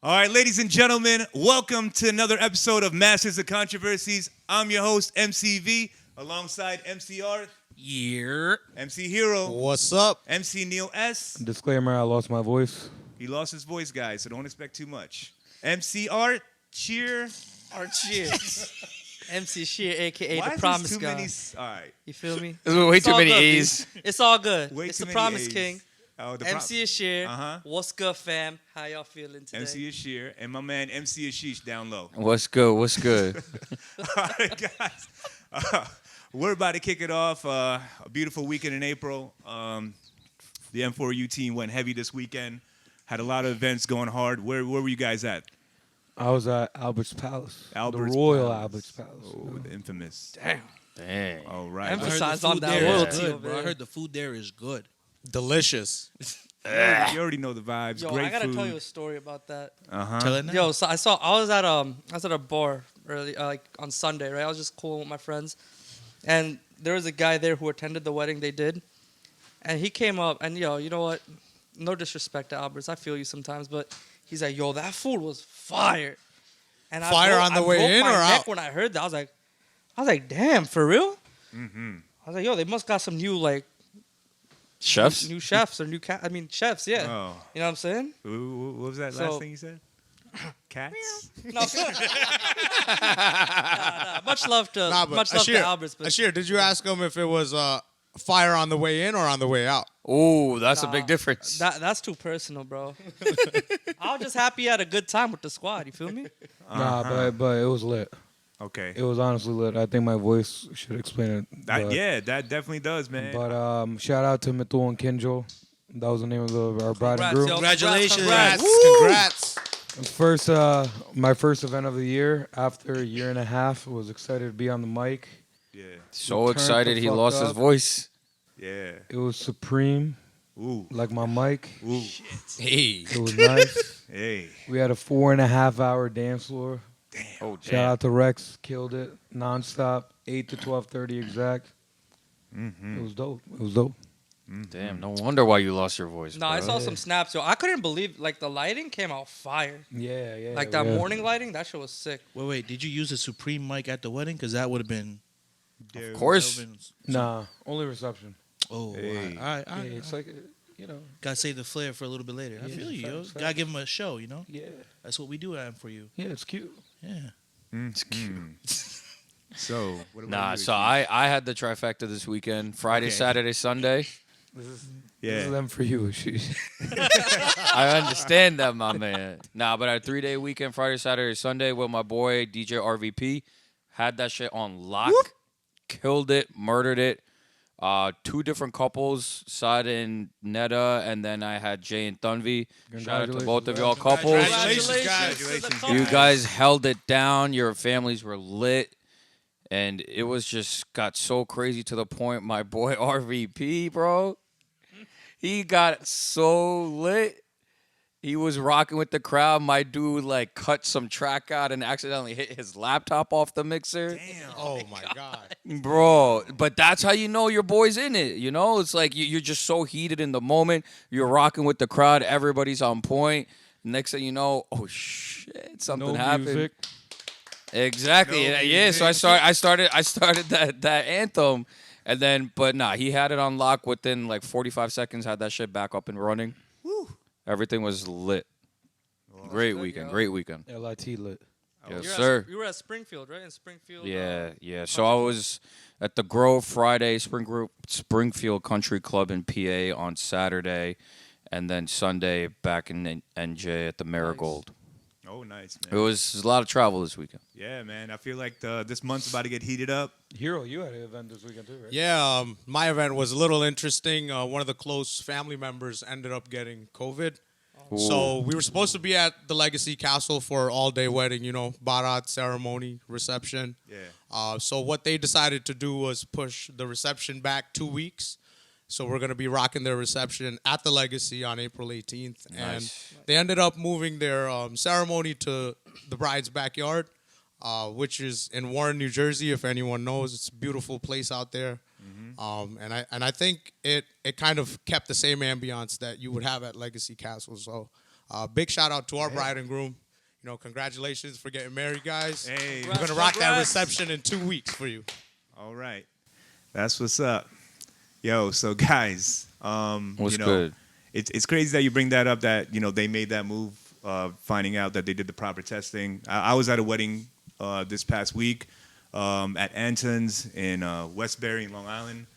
All right, ladies and gentlemen, welcome to another episode of Masters of Controversies. I'm your host, MCV, alongside MC Art. Yeah. MC Hero. What's up? MC Neil S. Disclaimer, I lost my voice. He lost his voice, guys, so don't expect too much. MC Art, cheer. Art Sheer. MC Sheer, a.k.a. Why the is Promise this too God. many... All right. You feel me? There's way It's too all many good, A's. B. It's all good. Way It's too the many Promise A's. King. Oh, MC is Sheer. Uh-huh. What's good, fam? How y'all feeling today? MC is Sheer, and my man MC Ashish down low. What's good? What's good? All right, guys. We're about to kick it off. A beautiful weekend in April. The M4U team went heavy this weekend. Had a lot of events going hard. Where were you guys at? I was at Albert's Palace. Albert's the Royal Palace. Albert's Palace. Oh, the infamous. Dang. All right. Emphasize I heard the on food that there is royalty good, over bro. there. I heard the food there is good. Delicious. You already know the vibes. Yo, Great I gotta food. tell you a story about that. Uh-huh. Tell it now. Yo, so I was at a bar early, like on Sunday, right? I was just cool with my friends, and there was a guy there who attended the wedding they did, and he came up and yo, you know what? No disrespect to Alberts, I feel you sometimes, but he's like, yo, that food was fire. And Fire on the way broke in my or neck out? when I heard that, I was like, damn, for real? Mm-hmm. I was like, yo, they must got some new Chefs? new chefs or chefs, yeah. Oh. You know what I'm saying? What was that So- last thing you said? Cats? No, nah, much love to Ashir, Alberts, but Ashir, did you ask him if it was fire on the way in or on the way out? Ooh, that's a Nah, big difference. that's too personal, bro. I was just happy you had a good time with the squad. You feel me? Nah, but it was lit. Okay. It was honestly lit. I think my voice should explain it. But, Yeah, that definitely does, man. But shout out to Mitul and Kinjo. That was the name of our bride and Congrats, groom. yo. Congratulations. Congrats. Congrats. First, my first event of the year after a year and a half. Was excited to be on the mic. Yeah. So Turned excited the he fuck lost his up. voice. Yeah. It was supreme, Ooh. like my mic. Ooh. Hey. It was nice. Hey. We had a 4.5 hour dance floor. Oh, Shout damn. out to Rex, killed it, nonstop, 8 to 12:30 exact. Mm-hmm. It was dope. It was dope. Damn, no wonder why you lost your voice. No, I bro. saw some snaps, yo. I couldn't believe the lighting came out fire. Yeah. Like that yeah. morning lighting, that shit was sick. Wait. Did you use a Supreme mic at the wedding? Because that would have been. Of course. Nah, only reception. Oh, Hey. all right. Yeah, it's like, Gotta save the flair for a little bit later. I Yeah, feel you, yo. facts. Gotta give him a show, you know? Yeah. That's what we do for you. Yeah, it's cute. Yeah. It's cute. So, what Nah, about you, so Ashish? I had the trifecta this weekend. Friday, Okay. Saturday, Sunday. This is Yeah. them for you. She. I understand that, my man. Nah, but I had a 3-day weekend, Friday, Saturday, Sunday with my boy DJ RVP. Had that shit on lock. Killed it, murdered it. 2 different couples, Sad and Netta, and then I had Jay and Thunvi. Shout out to both of y'all couples. Congratulations, guys. to the Congratulations, couple. You guys held it down. Your families were lit. And it was just got so crazy to the point my boy RVP, bro, he got so lit. He was rocking with the crowd. My dude like cut some track out and accidentally hit his laptop off the mixer. Damn. Oh, my God. Bro, but that's how you know your boy's in it, you know? It's like you're just so heated in the moment. You're rocking with the crowd. Everybody's on point. Next thing you know, oh, shit, something No happened. music. Exactly. No Yeah, so music. I started that anthem. And then, but nah, he had it on lock within like 45 seconds, had that shit back up and running. Woo. Everything was lit. Great good, weekend, yo. great weekend. LIT lit. Yes, You were sir. You were at Springfield, right? In Springfield. Yeah. So I was at the Grove Friday, Springfield Country Club in PA on Saturday, and then Sunday back in NJ at the Marigold. Oh, nice, It man. was a lot of travel this weekend. Yeah, man. I feel like this month's about to get heated up. Hero, you had an event this weekend too, right? Yeah, my event was a little interesting. One of the close family members ended up getting COVID. So we were supposed to be at the Legacy Castle for all-day wedding, Bharat ceremony, reception. Yeah. So what they decided to do was push the reception back 2 weeks. So we're going to be rocking their reception at the Legacy on April 18th. Nice. And they ended up moving their ceremony to the bride's backyard, which is in Warren, New Jersey, if anyone knows. It's a beautiful place out there. And I think it kind of kept the same ambiance that you would have at Legacy Castle. So Big shout out to our bride and groom. You know, congratulations for getting married, guys. Hey, We're gonna rock that Congrats. reception in 2 weeks for you. all right. That's what's up. Yo, so guys, What's you know, good? it's crazy that you bring that up, that, you know, they made that move, finding out that they did the proper testing. I was at a wedding this past week at Anton's in Westbury in Long Island.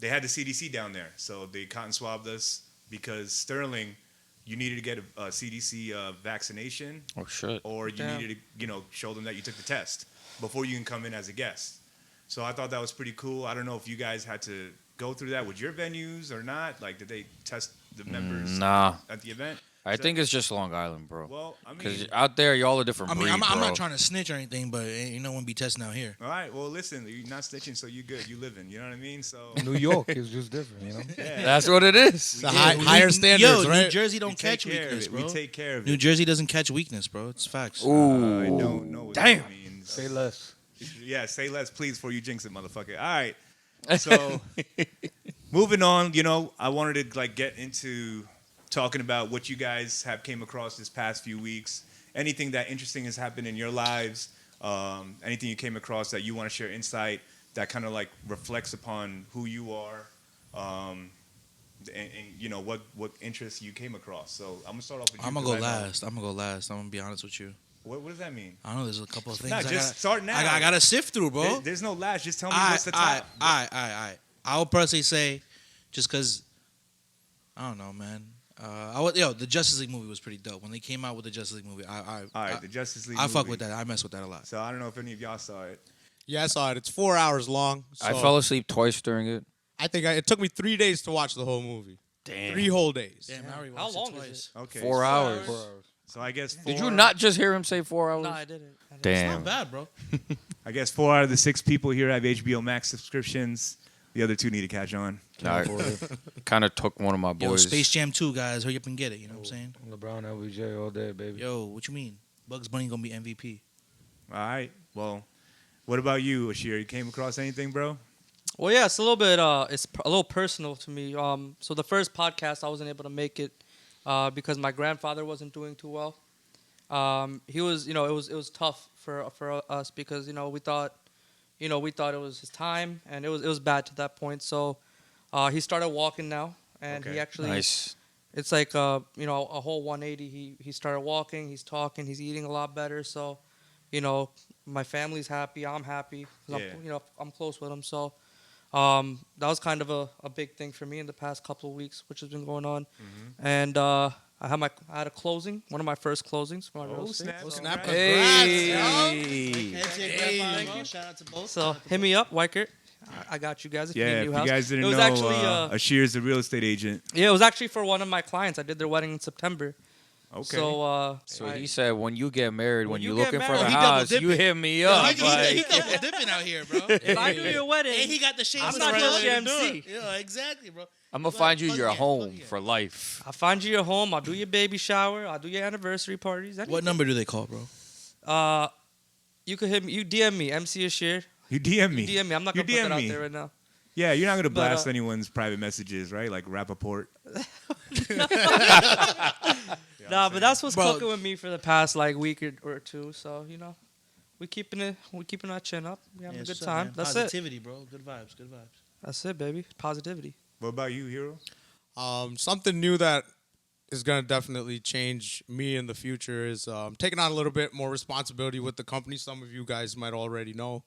They had the CDC down there, so they cotton swabbed us because Sterling, you needed to get a CDC vaccination, Oh shit. or you Damn. needed to, you know, show them that you took the test before you can come in as a guest. So I thought that was pretty cool. I don't know if you guys had to go through that with your venues or not. Like, did they test the members Nah, at the event? I think it's just Long Island, bro. Well, I Because mean, out there, y'all a different I mean, breed, I'm bro. not trying to snitch or anything, but you know, wouldn't be testing out here. all right. Well, listen, you're not snitching, so you good. You living. You know what I mean? So New York is just different, you know. yeah, That's what it is. The higher standards, Yo, right? New Jersey we don't take catch care of weakness, it. bro. We take care of New it. Jersey doesn't catch weakness, bro. It's facts. I Ooh. don't know what Damn. that means. Say less. Yeah, say less, please, before you jinx it, motherfucker. All right. So, moving on, you know, I wanted to like get into talking about what you guys have came across this past few weeks. Anything that interesting has happened in your lives. Anything you came across that you want to share insight that kind of like reflects upon who you are. And you know what interests you came across. So I'm gonna start off with you. I'm gonna 'cause go I know- last. I'm gonna go last. I'm gonna be honest with you. What does that mean? I know there's a couple of things. Nah, I just gotta, start now. I gotta sift through, bro. There's no last. Just tell me what's the top. I would personally say, just because, I don't know, man. The Justice League movie was pretty dope. When they came out with the Justice League movie, All right, the Justice League. I fuck movie. with that. I mess with that a lot. So I don't know if any of y'all saw it. Yeah, I saw it. It's 4 hours long. So I fell asleep twice during it. I think it took me 3 days to watch the whole movie. Damn. 3 whole days. Damn, I already How watched long it is twice. Okay. 4 hours. 4 hours. So I guess Did four- you not just hear him say 4 hours? No, I didn't. It's Damn. not bad, bro. I guess 4 out of the 6 people here have HBO Max subscriptions. The other 2 need to catch on. I kind of took one of my Yo, boys. Space Jam 2, guys. Hurry up and get it. You know what I'm saying? LeBron, LBJ all day, baby. Yo, what you mean? Bugs Bunny gonna be MVP. All right. Well, what about you, Ashir? You came across anything, bro? Well, yeah, it's a little bit. It's a little personal to me. So the first podcast I wasn't able to make it because my grandfather wasn't doing too well. He was, it was tough for us because we thought it was his time, and it was bad to that point. So he started walking now, and he Okay. actually Nice. it's like a whole 180. He started walking, he's talking, he's eating a lot better. So my family's happy, I'm happy 'cause Yeah. I'm close with him. So that was kind of a big thing for me in the past couple of weeks, which has been going on. And I had a closing, one of my first closings for my real estate. snap. So- Snap. Hey. Shout out to both. So hit me up, Weichert. I got you guys if Yeah, you need a if new you house. guys didn't it was know, actually Ashir's the real estate agent. it was actually for one of my clients. I did their wedding in September. Okay. So So he said, when you get married, when When you're you get looking for married- the He double house, you dipping. hit me up. He Like, double dipping out here, bro. if I do your wedding, And he got the shades. I'm not just your MC. Yeah, exactly, bro. I'm going to find you Fuck your yeah, home fuck yeah. for life. I'll find you your home. I'll do your baby shower. I'll do your anniversary parties. What Anything. number do they call, bro? You could hit me. You DM me, MC Ashir. You DM me. You DM me. I'm not You gonna put that DM out me. there right now. Yeah, you're not gonna But, blast anyone's private messages, right? Like Rappaport. Nah, but that's what's Bro. cooking with me for the past week or two. So we keeping our chin up. We having a good time. That's it. Positivity, bro. Good vibes. Good vibes. That's it, baby. Positivity. What about you, Hero? Something new that is going to definitely change me in the future is taking on a little bit more responsibility with the company. Some of you guys might already know.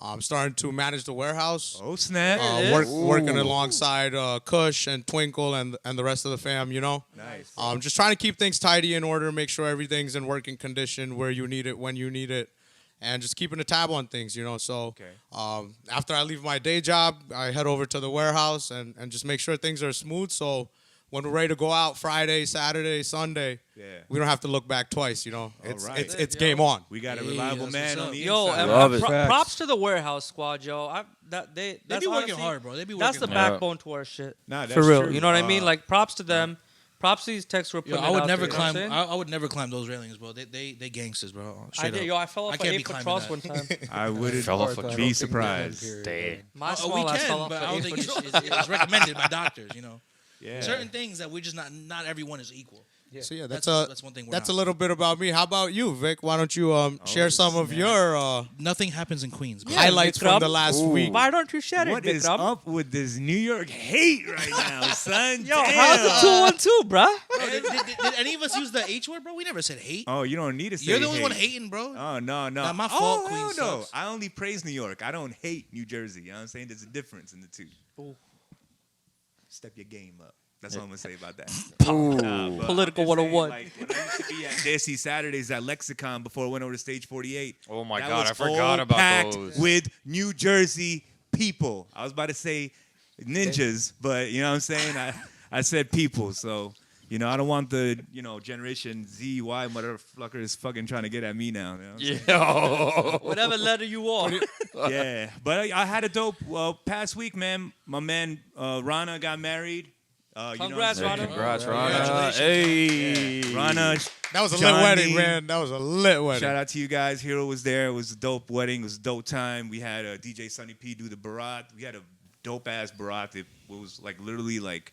I'm starting to manage the warehouse. Oh snap! Working alongside Kush and Twinkle and the rest of the fam, Nice. Just trying to keep things tidy in order, make sure everything's in working condition where you need it, when you need it, and just keeping a tab on things, So Okay. after I leave my day job, I head over to the warehouse and just make sure things are smooth. So when we're ready to go out Friday, Saturday, Sunday, Yeah. we don't have to look back twice, It's right. it's game on. We got a Hey, reliable that's man what's on up. the Yo, inside. and Love it. Facts. props to the warehouse squad, yo. They That's be working honestly- hard, bro. They be working That's the hard. backbone to our shit. Nah, that's For real. true. You know what I mean? Like props to them. Props to these techs who are Yo, putting I it would out never there, you know what climb. I'm saying? I would never climb those railings, bro. They gangsters, bro. I Straight did. up. Yo, I fell I off an can't be 8-foot climbing cross that. one time. I wouldn't Fell off a Part, I be don't think surprised. we can, Damn. My we small ass fell can, off but an I don't 8-foot think it's recommended by doctors. Yeah. Certain things that we just not everyone is equal. So yeah, That's one thing. that's a little bit about me. How about you, Vic? Why don't you share some of your Nothing happens in Queens. Bro. highlights from the last Ooh. week? Why don't you share What it, is Vikram? up with this New York hate right now, son? Yo, Damn. how's the 212, bruh? Bro, did any of us use the H word, bro? We never said hate. Oh, you don't need to say You're the only hate. one hating, bro. Oh, no. Not my fault, Oh, Queens hell no. sucks. I only praise New York. I don't hate New Jersey. You know what I'm saying? There's a difference in the two. Ooh. Step your game up. That's all I'm going to say about that. Ooh. But Political I'm just saying, 101. Like, when I used to be at Desi Saturdays at Lexicon before I went over to Stage 48. Oh my that God, was I forgot all about packed those. with New Jersey people. I was about to say ninjas, but you know what I'm saying? I said people. So, you know, I don't want the, Generation Z, Y, motherfucker is fucking trying to get at me now. You know what I'm saying? Yo. Whatever letter you are. Yeah, but I had a dope past week, man. My man Rana got married. Congrats, Rana. Congrats, Yeah. Rana. Congratulations. Hey. Rana, That was a Johnny. lit wedding, man. That was a lit wedding. shout out to you guys. Hero was there. It was a dope wedding. It was a dope time. We had DJ Sunny P do the barat. We had a dope ass barat. It was like literally like,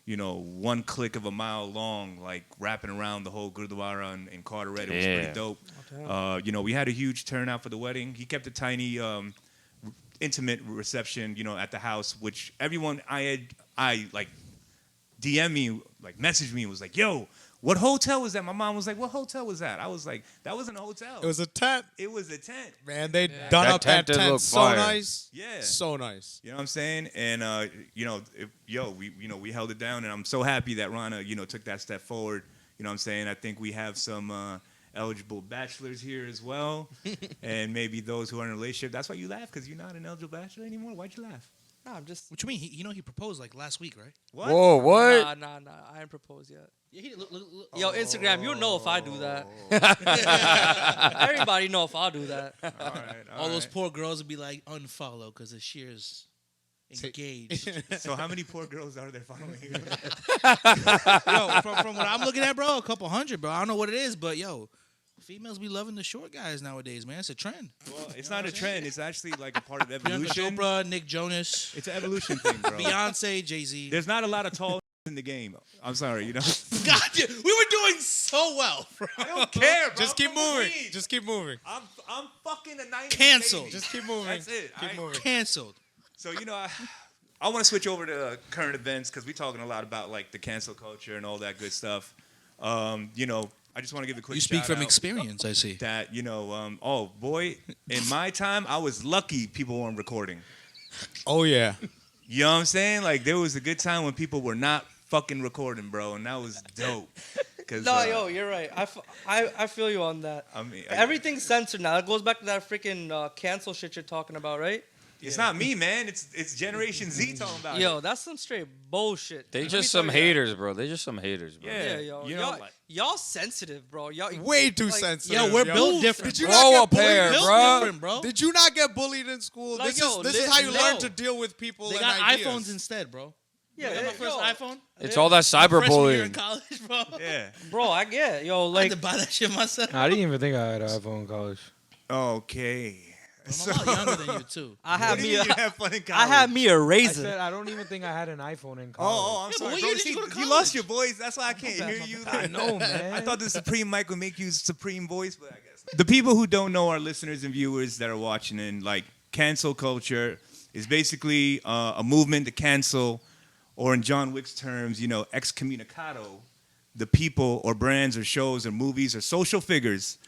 one click of a mile long, like wrapping around the whole Gurdwara in Carteret. It was Yeah. pretty dope. We had a huge turnout for the wedding. He kept a tiny, intimate reception, at the house, which everyone I like DM me, like messaged me, and was like, "Yo, what hotel was that?" My mom was like, "What hotel was that?" I was like, "That wasn't a hotel. It was a tent. It was a tent." Man, they done That up that tent did tent look so fire. nice. Yeah. So nice. You know what I'm saying? And we held it down, and I'm so happy that Rana, took that step forward. You know what I'm saying? I think we have some eligible bachelors here as well, and maybe those who are in a relationship. That's why you laugh, because you're not an eligible bachelor anymore. Why'd you laugh? Nah, I'm just. What you mean? He proposed like last week, right? What? Whoa, what? Nah. I ain't proposed yet. Yeah, he look. Yo, Instagram, you know if I do that. Everybody know if I do that. All right. All those poor girls would be like unfollow because the sheer's engaged. So how many poor girls are there following you? Yo, from what I'm looking at, bro, a couple hundred, bro. I don't know what it is, but yo, females be loving the short guys nowadays, man. It's a trend. Well, it's not a trend. It's actually like a part of Bianca evolution. Chopra, Nick Jonas, It's an evolution thing, bro. Beyonce, Jay-Z. There's not a lot of tall in the game. I'm sorry, God, we were doing so well, bro. I don't care, bro. Just keep I'm from moving. Queens. Just keep moving. I'm fucking a 90s Canceled. baby. Just keep moving. That's it. Keep alright? moving. Canceled. So I want to switch over to current events because we're talking a lot about like the cancel culture and all that good stuff. I just want to give a quick. You speak shout from out experience, I see. that oh boy, in my time I was lucky people weren't recording. Oh yeah. You know what I'm saying? Like there was a good time when people were not fucking recording, bro, and that was dope. 'Cause, No, yo, you're right. I feel you on that. I mean, Everything's censored now. It goes back to that freaking cancel shit you're talking about, right? it's not me, man. It's Generation Z talking about Yo, it. that's some straight bullshit. They Let me just tell some you that. haters, bro. They just some haters, bro. Yeah. Yeah, yo, You know, y'all, like- y'all sensitive, bro. Y'all Way too like, sensitive. Yo, we're built different. Did you Grow not a get bullied? pair, Built bro. different, bro. Did you not get bullied in school? Like, this yo, is how you learn no. to deal with people They and got ideas. iPhones instead, bro. Yeah, I got my first yo, iPhone. It's all that Freshman year in cyberbullying. college, bro. Yeah. bro. I get, yo, I like, had to buy that shit myself. I didn't even think I had an iPhone in college. Okay. I'm a lot younger than you too. I had me, You a, have fun in college. I had me a I razor. said I don't even think I had an iPhone in college. Oh, I'm but sorry, what bro. year did See, you go to you lost college? your voice. That's why I can't bad, hear my you. I know, man. I thought the Supreme mic would make you Supreme voice, but I guess the people who don't know, our listeners and viewers that are watching, and like cancel culture is basically a movement to cancel, or in John Wick's terms, excommunicado, the people or brands or shows or movies or social figures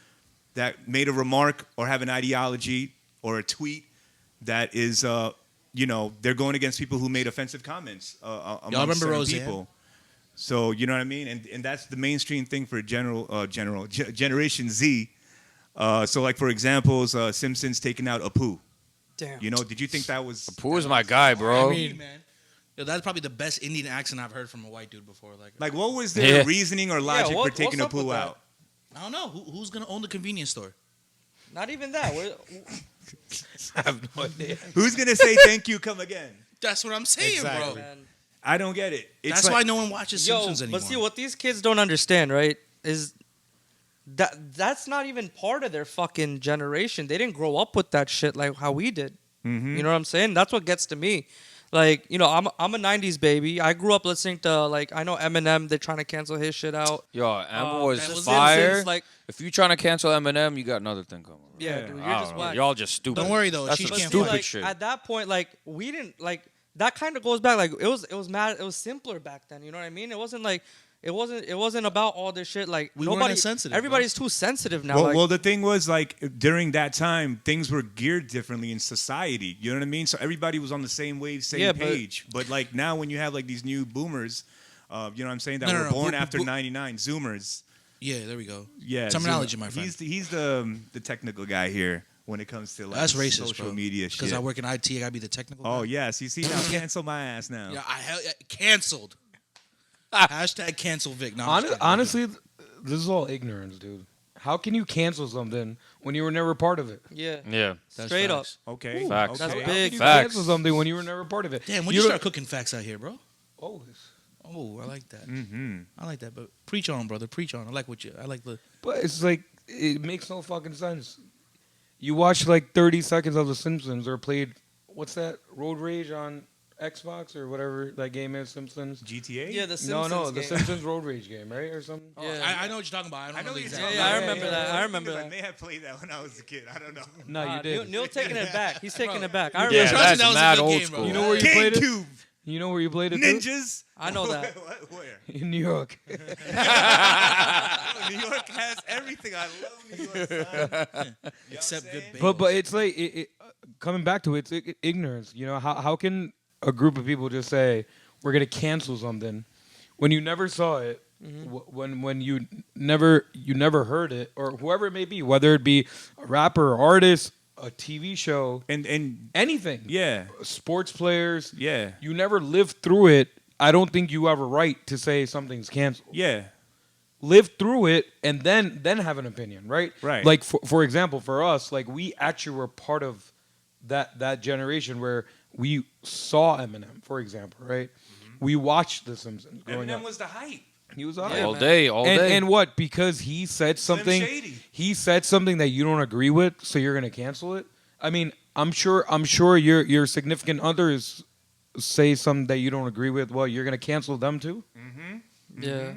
that made a remark or have an ideology or a tweet that is, they're going against people who made offensive comments among remember certain Roseanne? people. So you know what I mean, and that's the mainstream thing for Generation Z. So like for examples, Simpsons taking out Apu. Damn. Did you think that was? Who is my guy, bro? I mean, man. Yo, that's probably the best Indian accent I've heard from a white dude before. Like Like, what was their Yeah. reasoning or logic for what's taking up with Apu that? out? I don't know who's gonna own the convenience store. Not even that. I have no idea. Who's gonna say thank you, come again? That's what I'm saying, Exactly. bro. Man. I don't get it. It's That's like, why no one watches Yo, Simpsons anymore. but see, what these kids don't understand, right, is that's not even part of their fucking generation. They didn't grow up with that shit like how we did. Mhm. You know what I'm saying? That's what gets to me. Like, I'm a '90s baby. I grew up listening to I know Eminem. They're trying to cancel his shit out. Yo, Eminem was and was fire. Simpsons, If you trying to cancel Eminem, you got another thing coming. Bro. yeah, Yeah. dude, I you're don't just know. whack. Y'all just stupid. Don't worry though. That's She's some can't stupid fight. shit. At that point, we didn't that kind of goes back. It was simpler back then. You know what I mean? It wasn't about all this shit. We weren't as sensitive, Everybody's too sensitive now. Well, the thing was, during that time, things were geared differently in society. You know what I mean? So everybody was on the same wave, same Yeah, but- page. But now, when you have these new boomers, you know what I'm saying, that were born after '99, Zoomers. Yeah, there we go. Yeah, Terminology, Zoomer. my friend. He's the technical guy here when it comes to That's racist, social bro. media shit. Because I work in IT, I gotta be the technical. Oh guy. yes, you see now, cancel my ass now. Yeah, canceled. Hashtag cancel Vic. No, I'm just kidding. Honestly, this is all ignorance, dude. How can you cancel something when you were never part of it? yeah, Yeah. That's straight up. facts. Okay, Facts. okay. That's How big. can you Facts. cancel something when you were never part of it? Damn, when you don't- start cooking facts out here, bro? Always. Oh, I like that. Mm-hmm. I like that. But preach on, brother. Preach on. I like the. But it's like it makes no fucking sense. You watch like 30 seconds of The Simpsons or played what's that Road Rage on Xbox or whatever that game is, Simpsons. GTA. Yeah, the Simpsons. No, The game. Simpsons Road Rage game, right, or something. Yeah. I know what you're talking about. I don't know the what exact. you're Yeah, I talking remember about. that. I remember I that. may have played that when I was a kid. I don't know. No, you did. Neil taking it back. He's taking it back. I Yeah, remember. Yeah, Trust me, that's that was a mad good old game, bro. school. You know where you played it? GameCube. You know where you played it? too? Ninjas. I know that. Where? In New York. New York has everything. I love New York. Son. You know what Except I'm good saying? bagels. But it's like coming back to it, it's ignorance. You know how can a group of people just say we're gonna cancel something when you never saw it, when you never heard it, or whoever it may be, whether it be a rapper, artist, a TV show, And anything. yeah, Sports players. yeah, You never lived through it. I don't think you have a right to say something's canceled. yeah. Live through it and then have an opinion, right? Right. Like for example, for us, like we actually were part of that generation where we saw Eminem, for example, right? We watched The Simpsons growing Eminem up. was the hype. He was Yeah, alright. all man. day, all day. And what? Because he said something. Shady. He said something that you don't agree with, so you're gonna cancel it. I mean, I'm sure your significant others say something that you don't agree with. Well, you're gonna cancel them too. Yeah,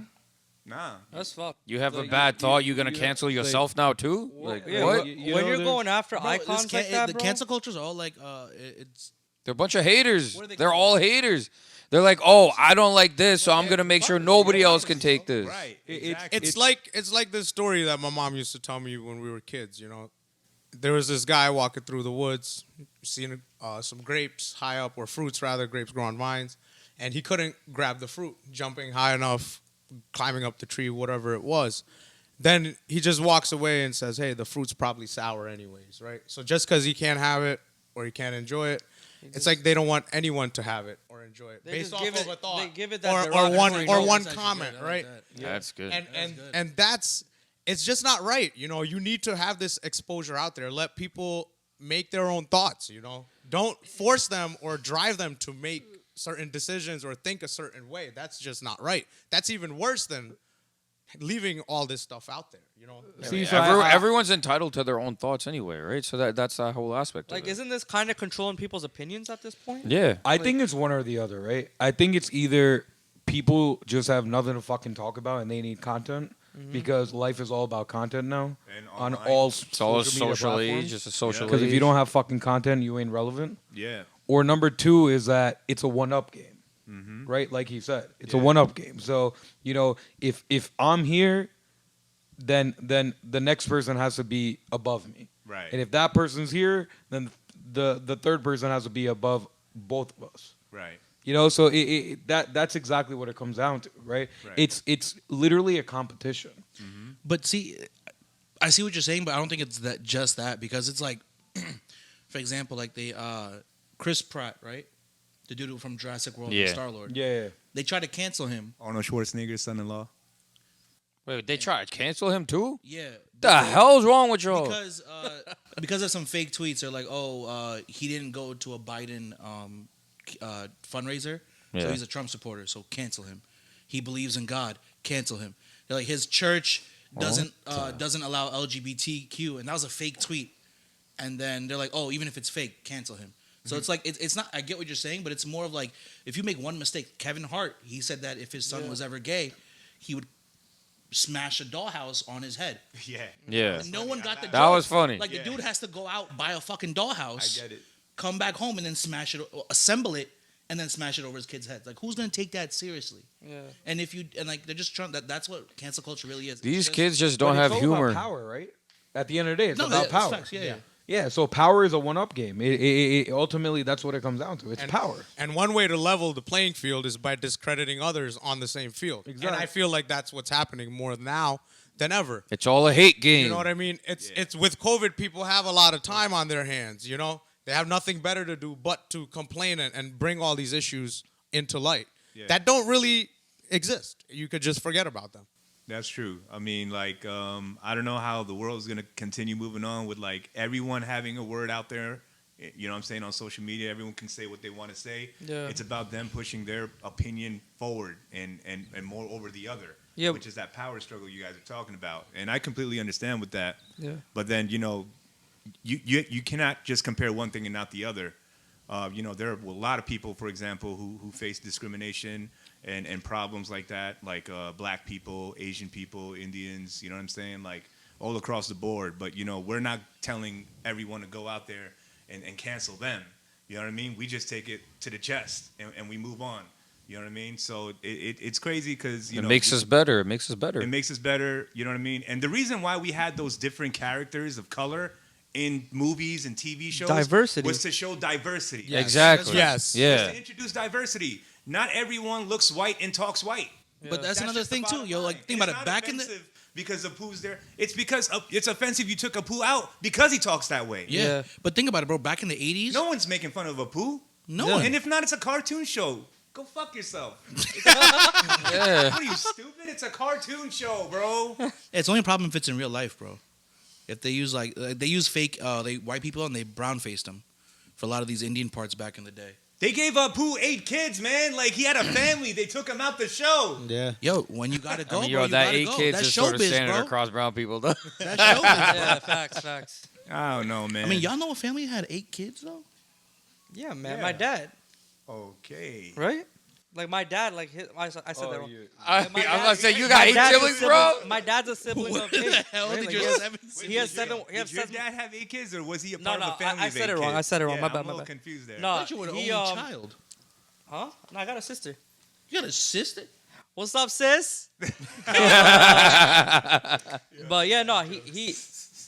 Nah. that's fucked. you have a Like, bad thought. You're gonna you- cancel like- yourself now too? Like Yeah, what? you when know, you're there's- going after Bro, icons this like that, the bro. cancel cultures are all like it's They're a bunch of haters. What are they They're called? all haters. They're like, oh, I don't like this, so I'm gonna make sure nobody else can take this. Right. It's like this story that my mom used to tell me when we were kids. You know, there was this guy walking through the woods, seeing some grapes high up, or fruits rather, grapes grow on vines, and he couldn't grab the fruit, jumping high enough, climbing up the tree, whatever it was. Then he just walks away and says, "Hey, the fruit's probably sour anyways, right?" So just because he can't have it or he can't enjoy it, it's like they don't want anyone to have it or enjoy it They based just off give of it- a thought, they give it that or derogatory one note. or one That's actually comment, good. I like right? that. That's good. And that's it's just not right. You know, you need to have this exposure out there. Let people make their own thoughts. You know, don't force them or drive them to make certain decisions or think a certain way. That's just not right. That's even worse than leaving all this stuff out there. You know, See, so I- Everyone's entitled to their own thoughts anyway, right? So that's the whole aspect. Like, of it. isn't this kind of controlling people's opinions at this point? Yeah. I think it's one or the other, right? I think it's either people just have nothing to fucking talk about and they need content because life is all about content now And on online. all It's all a social media social age, platforms. just a social Because age. if you don't have fucking content, you ain't relevant. Yeah. Or number two is that it's a one-up game, right? Like he said, it's a one-up game. So you know, if I'm here, then the next person has to be above me, Right. and if that person's here, then the third person has to be above both of us. Right. You know, so that's exactly what it comes down to, right? Right. It's literally a competition. But see, I see what you're saying, but I don't think it's just that because it's like, for example, like the Chris Pratt, right? The dude from Jurassic World, Yeah. Star Lord. Yeah. They tried to cancel him. Arnold Schwarzenegger's son-in-law. Wait, they tried to cancel him too? Yeah. The hell's wrong with y'all? Because of some fake tweets, they're like, he didn't go to a Biden fundraiser, so Yeah. he's a Trump supporter, so cancel him. He believes in God, cancel him. They're like, his church doesn't allow LGBTQ, and that was a fake tweet. And then they're like, oh, even if it's fake, cancel him. So it's like it's not. I get what you're saying, but it's more of like if you make one mistake. Kevin Hart, he said that if his son was ever gay, he would smash a dollhouse on his head. Yeah. Yeah. No one got the That joke. was funny. Like the dude has to go out, buy a fucking dollhouse, I get it. come back home, and then smash it, assemble it, and then smash it over his kids' heads. Like who's gonna take that seriously? Yeah. And if you and like they're just trying that's what cancel culture really is. These It's kids just But don't it's have all humor. About power, right? At the end of the day, it's No, about it's power. facts, yeah. Yeah, so power is a one-up game. Ultimately, that's what it comes down to. It's power. And one way to level the playing field is by discrediting others on the same field. Exactly. And I feel like that's what's happening more now than ever. It's all a hate game. You know what I mean? It's with COVID, people have a lot of time on their hands. You know, they have nothing better to do but to complain and bring all these issues into light that don't really exist. You could just forget about them. That's true. I mean, like, I don't know how the world is going to continue moving on with, like, everyone having a word out there. You know what I'm saying? On social media, everyone can say what they want to say. Yeah. It's about them pushing their opinion forward and more over the other, Yeah. which is that power struggle you guys are talking about. And I completely understand with that. Yeah. But then, you know, you cannot just compare one thing and not the other. You know, there are a lot of people, for example, who face discrimination and problems like that, like black people, Asian people, Indians, you know what I'm saying? Like all across the board. But, you know, we're not telling everyone to go out there and cancel them. You know what I mean? We just take it to the chest and we move on. You know what I mean? So it's crazy because, you it know. makes us better. It makes us better. It makes us better. You know what I mean? And the reason why we had those different characters of color in movies and TV shows Diversity. was to show diversity. Yeah, exactly. Yes. Was Yeah. to introduce diversity. Not everyone looks white and talks white. But that's another just the thing too, bottom yo. line. Like think And about it's it. not Back in the offensive because Apu's there. It's because it's offensive you took Apu out because he talks that way. yeah. But think about it, bro. Back in the 80s, No one's making fun of Apu. no one. And if not, it's a cartoon show. Go fuck yourself. Yeah. What are you, stupid? It's a cartoon show, bro. It's only a problem if it's in real life, bro. If they use they use fake white people and they brown faced them for a lot of these Indian parts back in the day. They gave Apu 8 kids, man. Like, he had a family. They took him out the show. Yeah. Yo, when you gotta go, I mean, bro, yo, you that gotta 8 go. kids That's is sort of showbiz, standing bro. across brown people, though. That's showbiz, bro. Yeah, facts. I don't know, man. I mean, y'all know a family had 8 kids though. Yeah, man. Yeah. My dad, Okay. right? Like my dad, like I said that wrong. I My was dad- about to say, you my got 8 dad's a siblings, sibling- bro? My dad's a sibling of 8. Who the hell right? did Like, your he has- 7 He has siblings? 7. He has Did your 7. dad have 8 kids, or was he a No, part no, of a family I of said 8 it wrong. kids? I said it wrong. Yeah, My bad, I'm a my little bad. confused there. No, I thought you were the he, only child. Huh? No, I got a sister. You got a sister? What's up, sis? But yeah, no, he's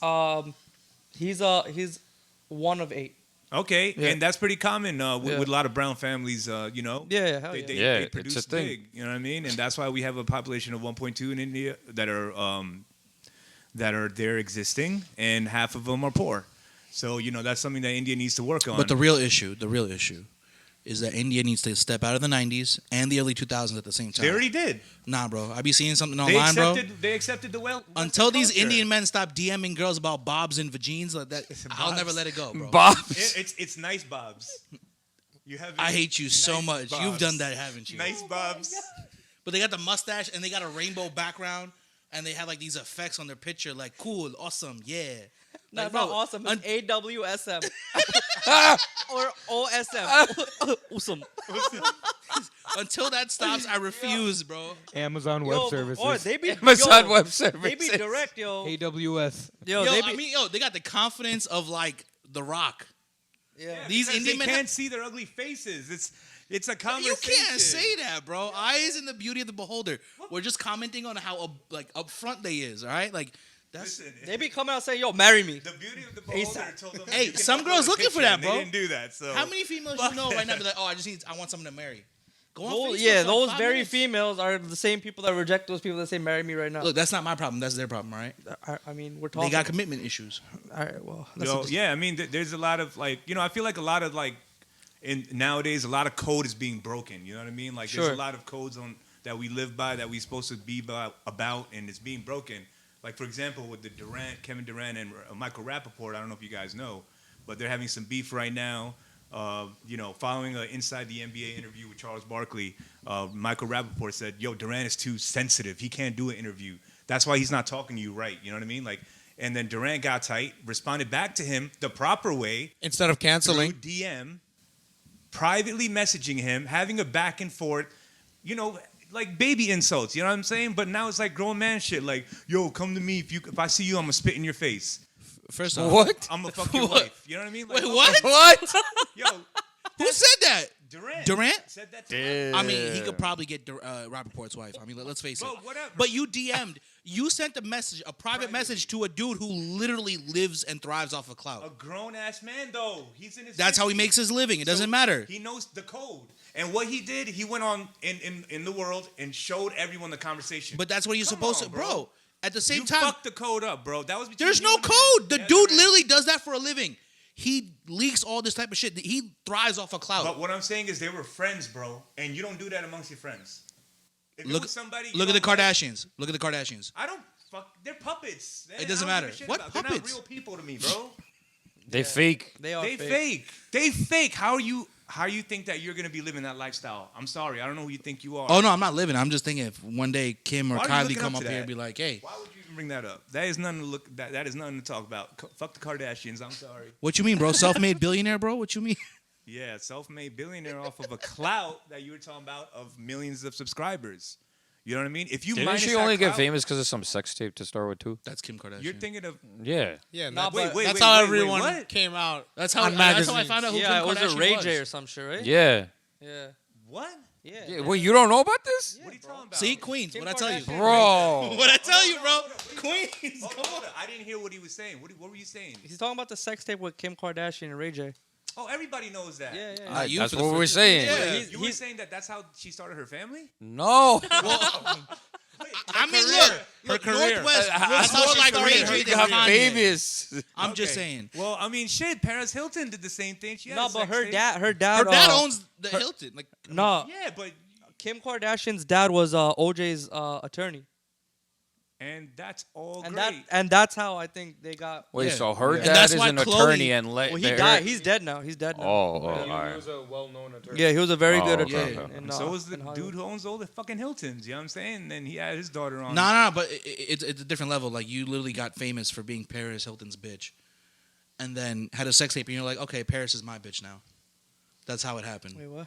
one of 8. Okay, Yeah. and that's pretty common with, Yeah. with a lot of brown families, you know. Yeah, hell They, yeah. they, Yeah, they it's produce a thing. big, you know what I mean? And that's why we have a population of 1.2 in India that are there existing, and half of them are poor. So, you know, that's something that India needs to work on. But the real issue is that India needs to step out of the 90s and the early 2000s at the same time. they already did. Nah, bro. I be seeing something They online, bro. accepted the well. Until these culture. Indian men stop DMing girls about bobs and vagines like that, I'll Bobs. never let it go, bro. Bobs. It's nice bobs. You have. I hate you so nice much. bobs. You've done that, haven't you? Nice bobs. But they got the mustache and they got a rainbow background and they have like these effects on their picture, like cool, awesome, yeah. No, Like, it's not bro, awesome. It's AWSM or OSM. Awesome. Until that stops, I refuse, bro. Amazon Web Services. Or they be Amazon yo, Web They Services. be direct, yo. AWS. Yo, Yo, they I be, mean, they got the confidence of like The Rock. yeah. These Because Indian they men can't see their ugly faces. It's a You conversation. can't say that, bro. Eyes in the beauty of the beholder. We're just commenting on how like upfront they is, all right? Like that's Listen, They be coming out saying, "Yo, marry me." the beauty of the beholder ASAP. told them. Hey, you can some upload girls a looking for picture, that, and bro. They didn't do that. So how many females you know right now be like, oh, I want someone to marry. Go on Those, Facebook yeah, for those 5 very minutes. females are the same people that reject those people that say "marry me" right now. Look, that's not my problem. That's their problem, all right? I mean, we're They talking. got commitment issues. All right, well, that's Yo, yeah, I mean, there's a lot of like, you know, I feel like a lot of like, nowadays a lot of code is being broken. You know what I mean? Like, Sure. there's a lot of codes that we live by that we're supposed to be about, and it's being broken. Like, for example, with the Kevin Durant and Michael Rappaport, I don't know if you guys know, but they're having some beef right now. You know, following an Inside the NBA interview with Charles Barkley, Michael Rappaport said, "Yo, Durant is too sensitive. He can't do an interview. That's why he's not talking to you right." You know what I mean? Like, and then Durant got tight, responded back to him the proper way Instead of through canceling. DM, privately messaging him, having a back and forth, like baby insults, you know what I'm saying? But now it's like grown man shit, like, yo, come to me, if I see you, I'm gonna spit in your face. First off, What? I'm gonna fuck your wife. You know what I mean? Like, Wait, what? What? Yo, Who said that? Durant said that to me. I mean, he could probably get Rappaport's wife. I mean, let's face it. Bro, whatever. But you DM'd, you sent a message, a private message to a dude who literally lives and thrives off of A clout. grown ass man though. He's in his That's how he 50s. makes his living. It So doesn't matter. He knows the code. And what he did, he went on in the world and showed everyone the conversation. But that's what you're Come supposed on, to, bro. At the same you time, fucked the code up, bro. That was between there's you no and the code. man. The Yeah, dude there is. literally does that for a living. He leaks all this type of shit. He thrives off of clout. But what I'm saying is they were friends, bro, and you don't do that amongst your friends. If it Look, was somebody, look you at the don't like- Kardashians. Look at the Kardashians. I don't fuck. They're puppets. It doesn't I don't give a matter. shit What about. They're not puppets? real people to me, bro. They fake. They are They fake. They fake. How you think that you're gonna be living that lifestyle? I'm sorry, I don't know who you think you are. Oh no, I'm not living. I'm just thinking if one day Kim or Why are you Kylie looking come up up to here that? and be like, "Hey, Why would you even bring that up? That is nothing to look. That is nothing to talk about. Fuck the Kardashians. I'm sorry. what you mean, bro? Self-made billionaire, bro? What you mean?" Yeah, self-made billionaire off of a clout that you were talking about of millions of subscribers. You know what I mean? If you Didn't minus she that only get clout, famous because of some sex tape to start with too? That's Kim Kardashian. you're thinking of. Yeah. Yeah, Nah, that's, but- that's how wait, everyone what? came out. That's how on that's how I magazines. found out who Yeah, Kim it was Kardashian a Ray was. J or some shit, right? Yeah. Yeah. What? Yeah. Yeah. Wait, you don't know about this? What are you talking about? See, Queens. Kim What I tell you, Kardashian. Bro. What I tell you, Hold bro? on, hold on. Queens. Hold on. I didn't hear what he was saying. What were you saying? He's talking about the sex tape with Kim Kardashian and Ray J. Oh, everybody knows that. Yeah, yeah. Not you That's for the what we're first- saying. Yeah. You were saying that that's how she started her family? No. I mean, look, career. Northwest. That's That's more more like career. Ray J You than have Kanye. babies. I'm just Okay. saying. Well, I mean, shit. Paris Hilton did the same thing. She had No, a but sex her tape. dad, Her dad owns the Hilton. Like, No, Yeah, but Kim Kardashian's dad was OJ's attorney, and that's all and great. that's how I think they got. Wait, Yeah. so her And dad that's is why an Chloe- attorney and Well, he died. He's dead now. He's dead now. Oh, Yeah. all He right. was a well-known attorney. Yeah, he was a very Oh, good okay, attorney. okay. in, So is the in Hollywood. dude who owns all the fucking Hiltons. You know what I'm saying? And he had his daughter on. no, but it's a different level. Like, you literally got famous for being Paris Hilton's bitch, and then had a sex tape, and you're like, okay, Paris is my bitch now. That's how it happened. Wait, what?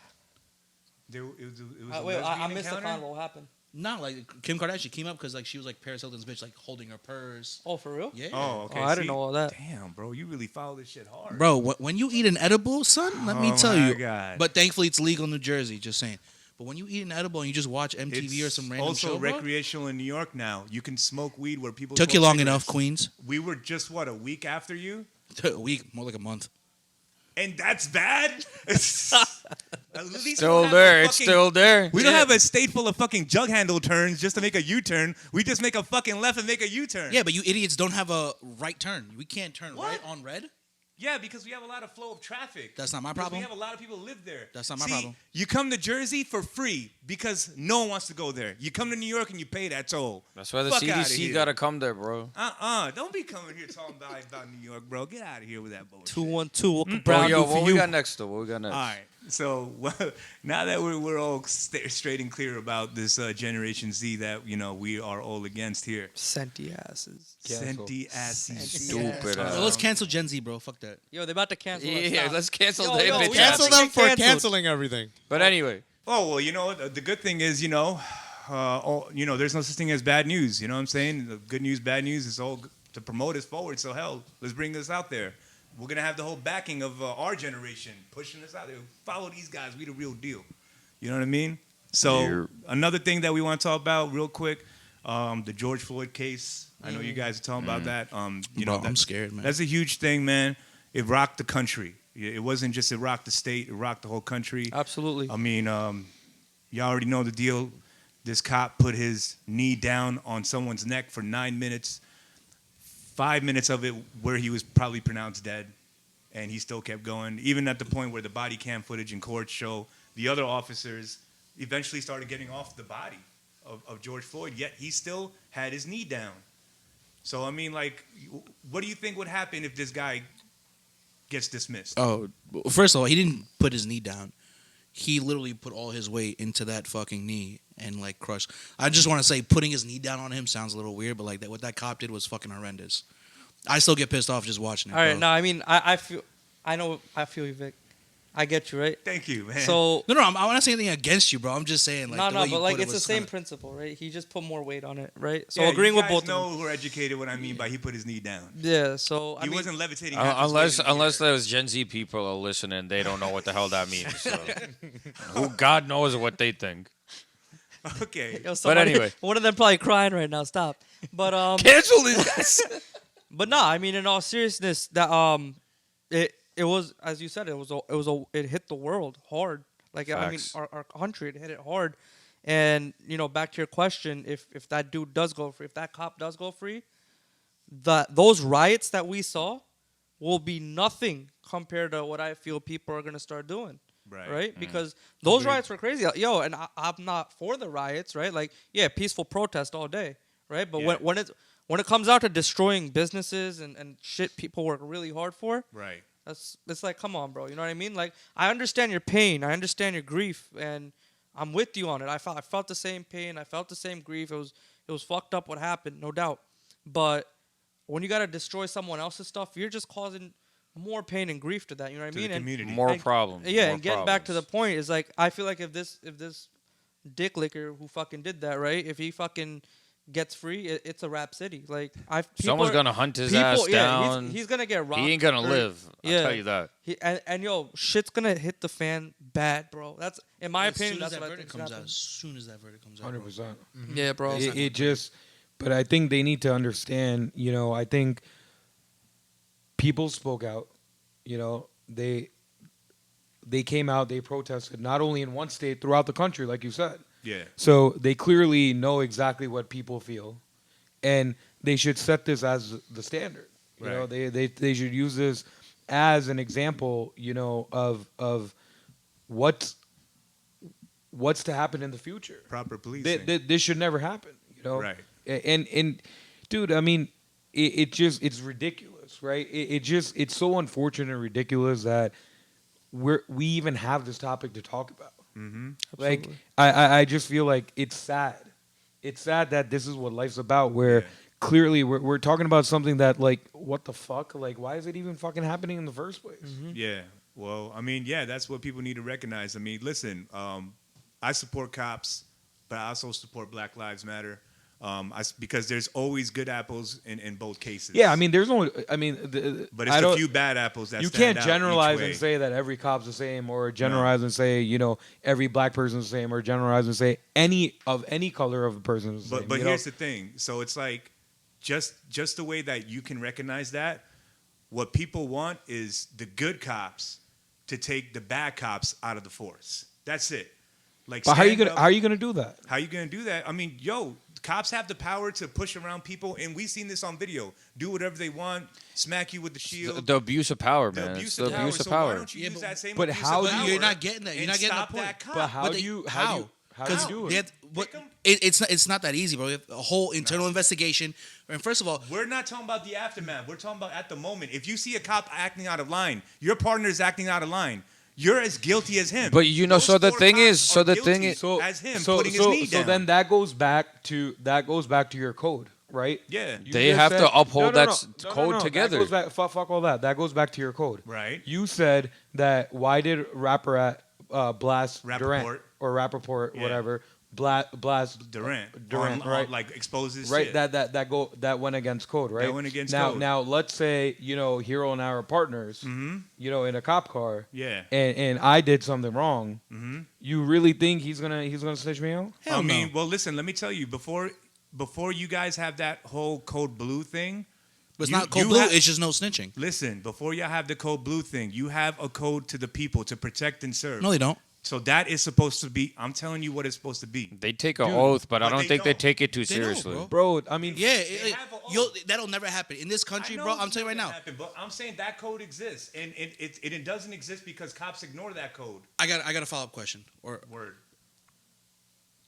It was a Wait, I lesbian missed the encounter? con. What happened? Not like Kim Kardashian came up because like she was like Paris Hilton's bitch, like holding her purse. Oh, for real? Yeah. Oh, okay. Oh, I didn't see? know all that. Damn, bro, you really follow this shit hard. Bro, when you eat an edible, son, let me Oh tell my you. God. But thankfully, it's legal in New Jersey. Just saying. But when you eat an edible and you just watch MTV or some random also show, bro, recreational in New York now. You can smoke weed where people took smoke you long cigarettes. enough, Queens. We were just what, a week after you, A week, more like a month. and that's bad. At least we Still don't have there. a It's fucking- still there. We don't have a state full of fucking jug handle turns just to make a U-turn. We just make a fucking left and make a U-turn. Yeah, but you idiots don't have a right turn. We can't turn What? right on red. Yeah, because we have a lot of flow of traffic. That's not my Because problem. We have a lot of people who live there. That's not my See, problem. You come to Jersey for free because no one wants to go there. You come to New York and you pay that toll. That's why the Fuck outta CDC here. gotta come there, bro. Don't be coming here talking about New York, bro. Get out of here with that bullshit. 212. What could Bro, Brown yo, do for what we you? got next though? What we got next? All right. So now that we're all straight and clear about this Generation Z that we are all against here, Senti asses. Cancel. senti asses. Stupid Well, ass. let's cancel Gen Z, bro. Fuck that. Yo, they about to cancel us. Yeah, Stop. let's cancel Yo, that yo, bitch. we Cancel gotta them get for canceled. canceling everything. But anyway, Oh well, the good thing is there's no such thing as bad news. You know what I'm saying? The good news, bad news is all to promote us forward. So hell, let's bring this out there. We're gonna have the whole backing of our generation pushing us out there. Follow these guys. We the real deal. You know what I mean? So Yeah. another thing that we want to talk about real quick, the George Floyd case. I know you guys are talking about that. Bro, that- I'm scared, man. That's a huge thing, man. It rocked the country. It wasn't just it rocked the state. It rocked the whole country. Absolutely. I mean, y'all already know the deal. This cop put his knee down on someone's neck for 9 minutes. 5 minutes of it where he was probably pronounced dead, and he still kept going. Even at the point where the body cam footage in court show the other officers eventually started getting off the body of George Floyd, yet he still had his knee down. So, I mean, like, what do you think would happen if this guy gets dismissed? Oh, well, first of all, he didn't put his knee down. He literally put all his weight into that fucking knee and like crushed. I just want to say, putting his knee down on him sounds a little weird, but like that, what that cop did was fucking horrendous. I still get pissed off just watching it. All right, bro. no, I mean, I feel you, Vic. I get you, right? Thank you, man. So No, I'm not saying anything against you, bro. I'm just saying like the way you but like put it it's the was same kinda- principle, right? He just put more weight on it, right? So yeah, agreeing you with guys both know of them. who are educated what I mean by he put his knee down. Yeah. So I He mean, wasn't levitating. half his weight Unless in the unless air. those Gen Z people are listening, they don't know what the hell that means. So. Who God knows what they think. Okay. yo, somebody- anyway. one of them probably crying right now. Stop. But Cancel these guys. But no, I mean, in all seriousness, that it was, as you said, it hit the world hard. Like I mean, Facts. our country, it hit it hard. And back to your question, if that dude does go free, if that cop does go free, those riots that we saw will be nothing compared to what I feel people are gonna start doing. Right. Right? Because those riots were crazy. Yo, and I'm not for the riots, right? Like, yeah, peaceful protest all day, right? But Yeah. when it comes out to destroying businesses and shit people work really hard for, Right. it's like, come on, bro. You know what I mean? Like, I understand your pain. I understand your grief, and I'm with you on it. I felt the same pain. I felt the same grief. It was fucked up what happened, no doubt. But when you gotta destroy someone else's stuff, you're just causing more pain and grief to that. You know what I To mean? the And- community. More and- problems. Yeah, more and getting back to the problems. point is like, I feel like if this dick licker who fucking did that, right? If he fucking gets free, it's a rap city. Like Someone's gonna hunt his ass down. He's gonna get robbed. He ain't gonna or- live. I'll yeah. tell you that. And yo, shit's gonna hit the fan bad, bro. That's in my As opinion. soon as That's that what I verdict think comes out. happened. As soon as that verdict comes out. 100%. Yeah, bro. It just, but I think they need to understand. I think people spoke out. They came out. They protested not only in one state, throughout the country, like you said. Yeah. So they clearly know exactly what people feel, and they should set this as the standard. Right. They should use this as an example. Of what's to happen in the future. Proper policing. This should never happen. Right. And dude, I mean, it's ridiculous, right? It's so unfortunate and ridiculous that we even have this topic to talk about. Mm-hmm. Like, I just feel like it's sad. It's sad that this is what life's about, where Yeah. clearly we're talking about something that, like, what the fuck? Like, why is it even fucking happening in the first place? Yeah. Well, I mean, yeah, that's what people need to recognize. I mean, listen, I support cops, but I also support Black Lives Matter. Because there's always good apples in both cases. Yeah, I mean, there's only, But I it's don't- a few bad apples that you stand can't out generalize each way. and say that every cop's the same, or generalize and say every black person's the same, or generalize and say any color of a person is the same. But here's the thing. So it's like just the way that you can recognize that, what people want is the good cops to take the bad cops out of the force. That's it. Like, But how are you stand gonna up- how are you gonna do that? How you gonna do that? I mean, cops have the power to push around people, and we've seen this on video. Do whatever they want, smack you with the shield. The abuse of power, The man. abuse It's of the power. abuse of So why power. don't you Yeah, use that same but abuse how of do you- power You're not getting that. You're and not getting stop the point. that cop? But how But do they- you how? how do you do They it? have- but Pick 'em. it's not that easy, bro. We have a whole internal investigation. And first of all, We're not talking about the aftermath. We're talking about at the moment. If you see a cop acting out of line, your partner is acting out of line. You're as guilty as him. But Those so the four thing cops is- so are the thing guilty is- as him putting his knee so down. then that goes back to your code, right? Yeah. You They just have said- to uphold no, that no, code no, no. together. That goes back, fuck all that. That goes back to your code. Right. You said that why did rapper at blast Rappaport. Durant or Rappaport, Yeah. whatever, blast Durant, Durant, on, right? like exposes Right, shit. that went against code, right? That went against now, code. Now let's say Hero and I are partners, in a cop car, Yeah. and I did something wrong. Mm-hmm. You really think he's gonna snitch me out? hell I mean, no. well, listen. Let me tell you before you guys have that whole code blue thing. But it's you- not cold you blue. have- It's just no snitching. Listen, before y'all have the code blue thing, you have a code to the people to protect and serve. No, they don't. So that is supposed to be. I'm telling you what it's supposed to be. They take an Dude, oath, but I but don't they think they don't. take it too They don't, seriously. bro. Bro, I mean, Yeah, have a you'll, oath. that'll never happen in this country, I know bro. it's I'm telling you right not now. gonna happen, but I'm saying that code exists, and it doesn't exist because cops ignore that code. I got a follow up question. Or Word.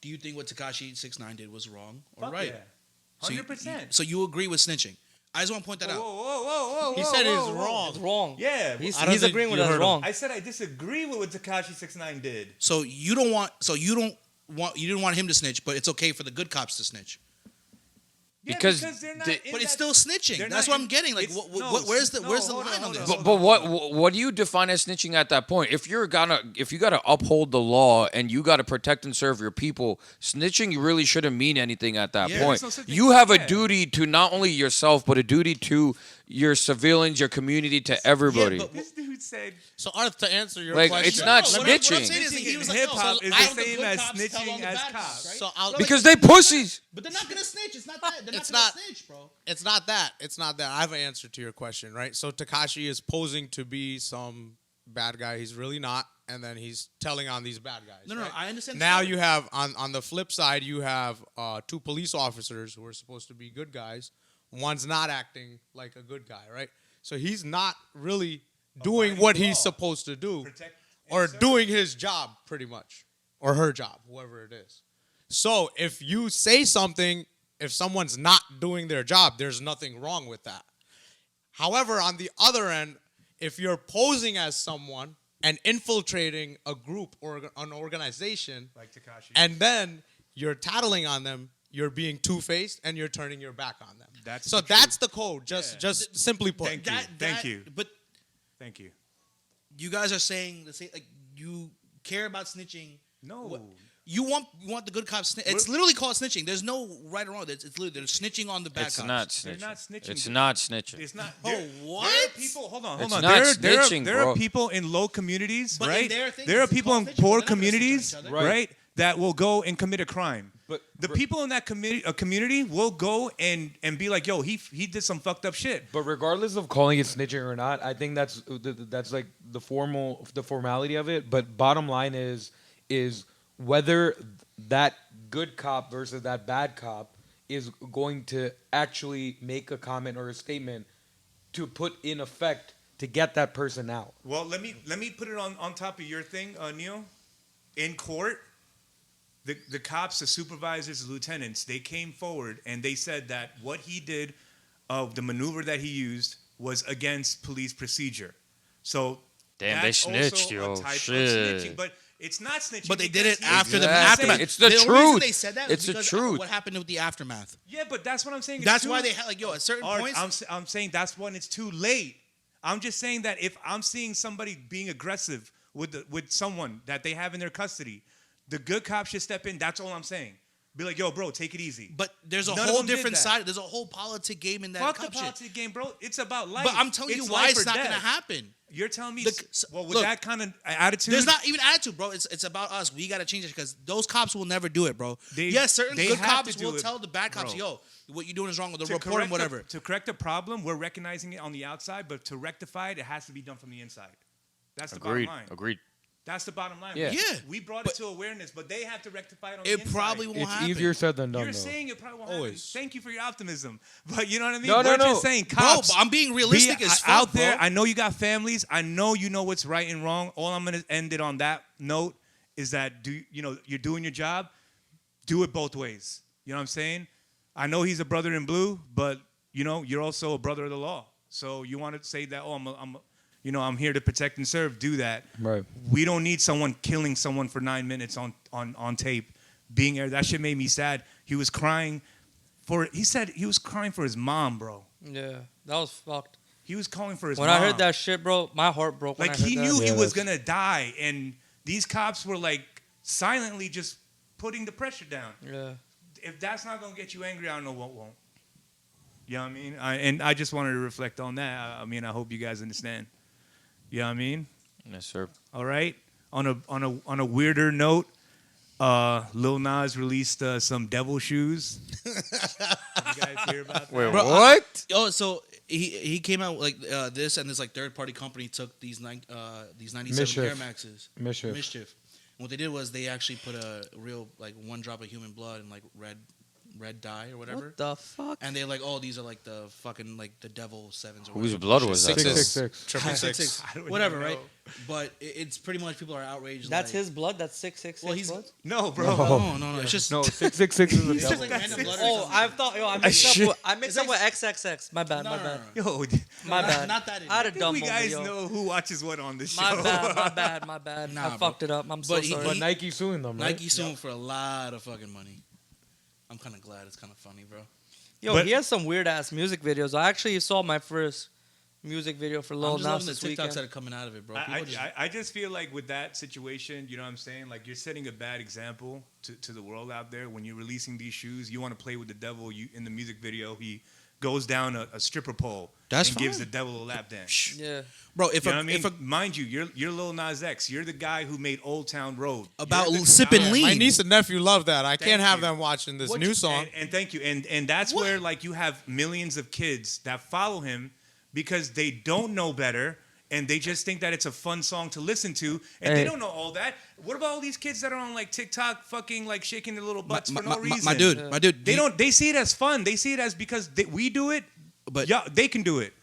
do you think what Tekashi 6ix9ine did was wrong or Fuck right? yeah. So you- 100%. So you agree with snitching? I just want to point that Whoa, out. whoa. He said it's whoa. wrong. It's wrong. Yeah. He's I don't think agreeing with you us. heard Wrong. I said I disagree with what Tekashi 6ix9ine did. So you don't want. So you don't want. You didn't want him to snitch, but it's okay for the good cops to snitch. Because they're not they- in But it's that- still snitching. they're That's not what I'm in- getting. Like, it's- where's the hold line on this? But what do you define as snitching at that point? If you gotta uphold the law and you gotta protect and serve your people, snitching really shouldn't mean anything at that Yeah. point. There's no such thing- You have a yeah. duty to not only yourself but a duty to your civilians, your community, to everybody. but- This dude said So, Arth, to answer your Like, question, it's not what I'm saying snitching. is that he was like, Hip yo, hop so is I the don't same good as cops tell snitching all the as bad cops. right? So I'll- Because they pussies. But they're not gonna snitch. It's not that. They're It's not not- gonna snitch, bro. It's not that. It's not that. I have an answer to your question, right? So Tekashi is posing to be some bad guy. He's really not, and then he's telling on these bad guys. No, right? I understand. Now you have on the flip side, you have 2 police officers who are supposed to be good guys. One's not acting like a good guy, right? So he's not really doing Abiding what the he's law. supposed to do, protect or and serve. doing his job pretty much, or her job, whoever it is. So if you say something, if someone's not doing their job, there's nothing wrong with that. However, on the other end, if you're posing as someone and infiltrating a group or an organization, like Tekashi. and then you're tattling on them, you're being two-faced and you're turning your back on them. That's so the that's truth. the code. Just Yeah. just simply put. Thank you. Thank you. But Thank you. you guys are saying the same. Like you care about snitching. No. What- You want the good cops. It's literally called snitching. There's no right or wrong. It's literally they're snitching on the bad It's cops. not They're snitching. not snitching, It's bro. not snitching. It's not. Oh, There what? are people. Hold on. It's Hold on. not There snitching, are bro. people in low communities, But in right? their thing, There are it's people in called snitching, poor but they're not gonna snitch on communities, each other. right? That will go and commit a crime. But The people in that community will go and be like, yo, he did some fucked up shit. But regardless of calling it snitching or not, I think that's like the formality of it. But bottom line is whether that good cop versus that bad cop is going to actually make a comment or a statement to put in effect to get that person out. Well, let me put it on top of your thing, Neil. In court, the cops, the supervisors, the lieutenants, they came forward and they said that what he did, the maneuver that he used, was against police procedure. So Damn, they that's snitched, also yo. a type of Shit. snitching, but it's not snitching. But they did it because he- after the Exactly. aftermath. It's the only reason truth. they said that It's was the because truth. What happened with the aftermath? Yeah, but that's what I'm saying. It's That's too- why they had like at certain Art, points. I'm saying that's when it's too late. I'm just saying that if I'm seeing somebody being aggressive with someone that they have in their custody, the good cop should step in. That's all I'm saying. Be like, yo, bro, take it easy. But there's a None of whole them did different that. side. There's a whole politic game in that Fuck the cop shit. politic game, bro. It's about life. But I'm telling you why life it's or not death. gonna happen. You're telling me, with look, that kind of attitude, There's not even attitude, bro. It's about us. We gotta change it because those cops will never do it, bro. They- Yes, certain they good have cops to do will it, tell the bad cops, bro. yo, what you're doing is wrong, or they'll to report them, correct whatever. to correct a problem, we're recognizing it on the outside, but to rectify it, it has to be done from the inside. That's the Agreed. bottom line. Agreed. That's the bottom line. Yeah. Yeah, We brought but- it to awareness, but they have to rectify it on the It inside. probably won't It's happen. easier said than done, You're though. saying it probably won't happen. Always. Thank you for your optimism. But you know what I mean? No, no, We're no. just saying, Bro, cops. but I'm being realistic as fuck, out there. bro. I know you got families. I know you know what's right and wrong. All I'm going to end it on that note is that you're doing your job. Do it both ways. You know what I'm saying? I know he's a brother in blue, but you're also a brother of the law. So you want to say that, I'm here to protect and serve. Do that. Right. We don't need someone killing someone for 9 minutes on tape. Being there, that shit made me sad. He was crying he said he was crying for his mom, bro. Yeah, that was fucked. He was calling for his When mom. I heard that shit, bro, my heart broke. Like when I heard he that. knew he Yeah, was that's- gonna die, and these cops were like silently just putting the pressure down. Yeah. If that's not gonna get you angry, I don't know what won't. You know what I mean? And I just wanted to reflect on that. I hope you guys understand. You know what I mean? Yes, sir. All right. On a weirder note, Lil Nas released some devil shoes. Did you guys hear about that? Wait, Bro, what? Oh, so he came out like this, and this like third party company took these 97 Mischief. Air Maxes. Mischief. Mischief. And what they did was they actually put a real like one drop of human blood in like red dye or whatever. What the fuck? And they're like, oh, these are like the fucking like the devil sevens or Whose whatever. blood was that? 666. Triple Six, six. six, I don't whatever, even right? know. But it's pretty much people are outraged. That's like, his blood. That's 666. Well, he's blood? No, bro. No. It's just No, 666 is the it's just devil. like random blood. or Oh, something. I thought. Yo, I mixed shit. up. I mixed up with XXX. My bad. No, My no, bad. no, no. Yo, My Not- bad. not that I had a idiot. dumb we moment, guys yo. know who watches what on this show. My bad. My bad. My bad. Nah, I bro. fucked it up. I'm so But he- sorry. But Nike suing them, right? Nike suing for a lot of fucking money. I'm kind of glad. It's kind of funny, bro. Yo, But- he has some weird ass music videos. I actually saw my first music video for Lil I'm just loving Nas the this TikToks weekend. that are coming out of it, bro. I, People just- I just feel like with that situation, you know what I'm saying? Like you're setting a bad example to the world out there when you're releasing these shoes. You want to play with the devil. You in the music video, he goes down a stripper pole That's and gives the fine. devil a lap dance. Yeah. bro, if You know a, what I mean? if a, Mind you, you're Lil Nas X. You're the guy who made Old Town Road. About You're the sipping guy- lean. My niece and nephew love that. I Thank can't have you. them watching this What new you- song. And thank you. And that's What? where like you have millions of kids that follow him because they don't know better and they just think that it's a fun song to listen to and they Hey. don't know all that. What about all these kids that are on like TikTok fucking like shaking their little butts for no my, reason? my dude, my dude. They don't. They see it as fun. They see it as because we do it. But- yeah, they can do it.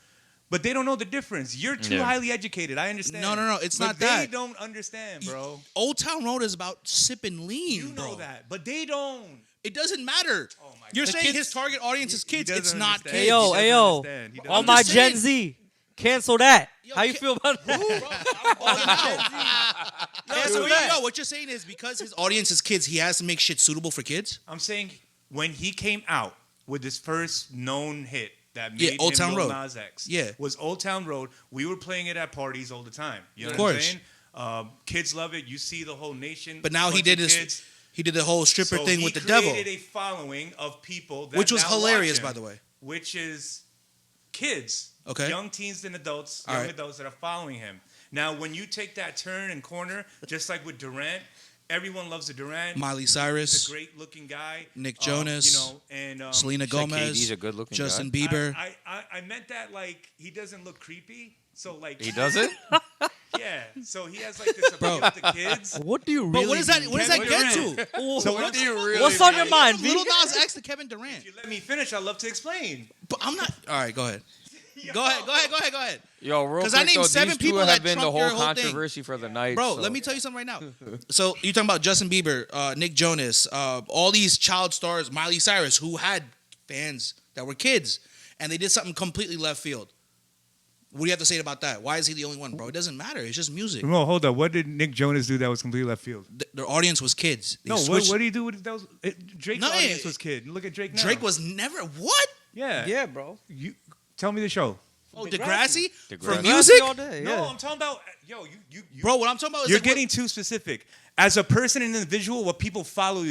But they don't know the difference. You're too Yeah. highly educated. I understand. No, it's But not they that. don't understand, bro. Old Town Road is about sipping lean, You know bro. that, but they don't. It doesn't matter. Oh my You're God. saying kids- his target audience is He kids. doesn't It's not understand. kids. Hey yo, He hey doesn't yo, understand. He doesn't all I'm my just Gen saying. Z, cancel that. Yo, How you feel about that? Bro, I'm calling out. Cancel So that. yo, what you're saying is because his audience is kids, he has to make shit suitable for kids. I'm saying when he came out with his first known hit that Yeah, made Old him Town Lil Road. Nas X, Yeah. was Old Town Road. We were playing it at parties all the time. You know Of what I'm course. saying? Kids love it. You see the whole nation. But now he bunch did of this. kids. He did the whole stripper So thing he with the devil, created a following of people that which was now hilarious, watch him, by the way. which is kids, Okay. young teens and adults, All young right. adults that are following him. Now, when you take that turn and corner, just like with Durant, everyone loves the Durant. Miley He's Cyrus, a great-looking guy. Nick Jonas, you know, and Selena You said Gomez, KD's a good-looking Justin guy? Bieber. I meant that like he doesn't look creepy. So like He doesn't? yeah. So he has like this appeal to kids. What do you really? But what does that? What does that Kevin get Durant. to? So what do you really? What's on your mind, V? Little Nas X to Kevin Durant. If you let me finish, I'd love to explain. But I'm not. All right, go ahead. Go ahead. Yo, real 'Cause I quick, named though, 7 these people two that have been the trump your whole whole thing. controversy for the night. Bro, so. let me tell you something right now. So you're talking about Justin Bieber, Nick Jonas, all these child stars, Miley Cyrus, who had fans that were kids, and they did something completely left field. What do you have to say about that? Why is he the only one, bro? It doesn't matter. It's just music. No, hold up. What did Nick Jonas do that was completely left field? Their audience was kids. They No, switched- what do you do with that? Drake's Nothing. audience was kid. Look at Drake now. Drake was never what? yeah. Yeah, bro. You tell me the show. Oh, Degrassi. Degrassi for Degrassi. music, all day. No, Yeah. I'm talking about you. bro. What I'm talking about is You're like getting too specific. As a person and individual, what people follow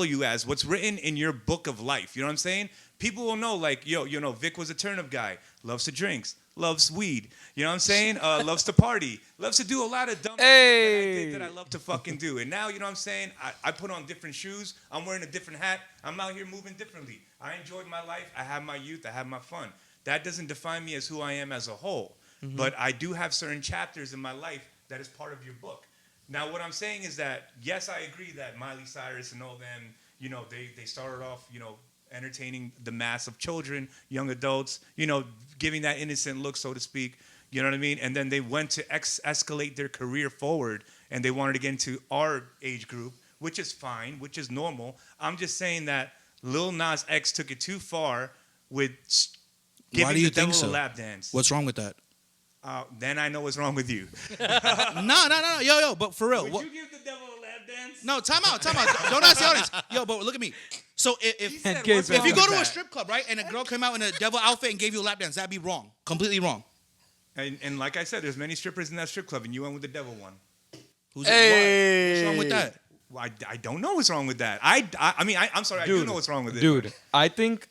you as, what's written in your book of life. You know what I'm saying? People will know, like, Vic was a turn-up guy, loves to drinks, loves weed. You know what I'm saying? Loves to party, loves to do a lot of dumb shit that I did that I love to fucking do. And now, you know what I'm saying? I put on different shoes. I'm wearing a different hat. I'm out here moving differently. I enjoyed my life. I have my youth. I have my fun. That doesn't define me as who I am as a whole. But I do have certain chapters in my life that is part of your book. Now, what I'm saying is that, yes, I agree that Miley Cyrus and all them, they started off, entertaining the mass of children, young adults, giving that innocent look, so to speak. You know what I mean? And then they went to escalate their career forward, and they wanted to get into our age group, which is fine, which is normal. I'm just saying that Lil Nas X took it too far with giving Why do you the devil think so? a lap dance. what's wrong with that? Then I know what's wrong with you. No, yo, but for real, Would what? you give the devil a lap dance? No, time out. Don't ask the audience. Yo, but look at me. So He if said, Okay, what's so- if wrong you go with to a that? strip club, right, and a girl came out in a devil outfit and gave you a lap dance, that'd be wrong. Completely wrong. And like I said, there's many strippers in that strip club, and you went with the devil one. Who's Hey. What's wrong with that? Well, I don't know what's wrong with that. I'm sorry, I do know what's wrong with it. Dude, I think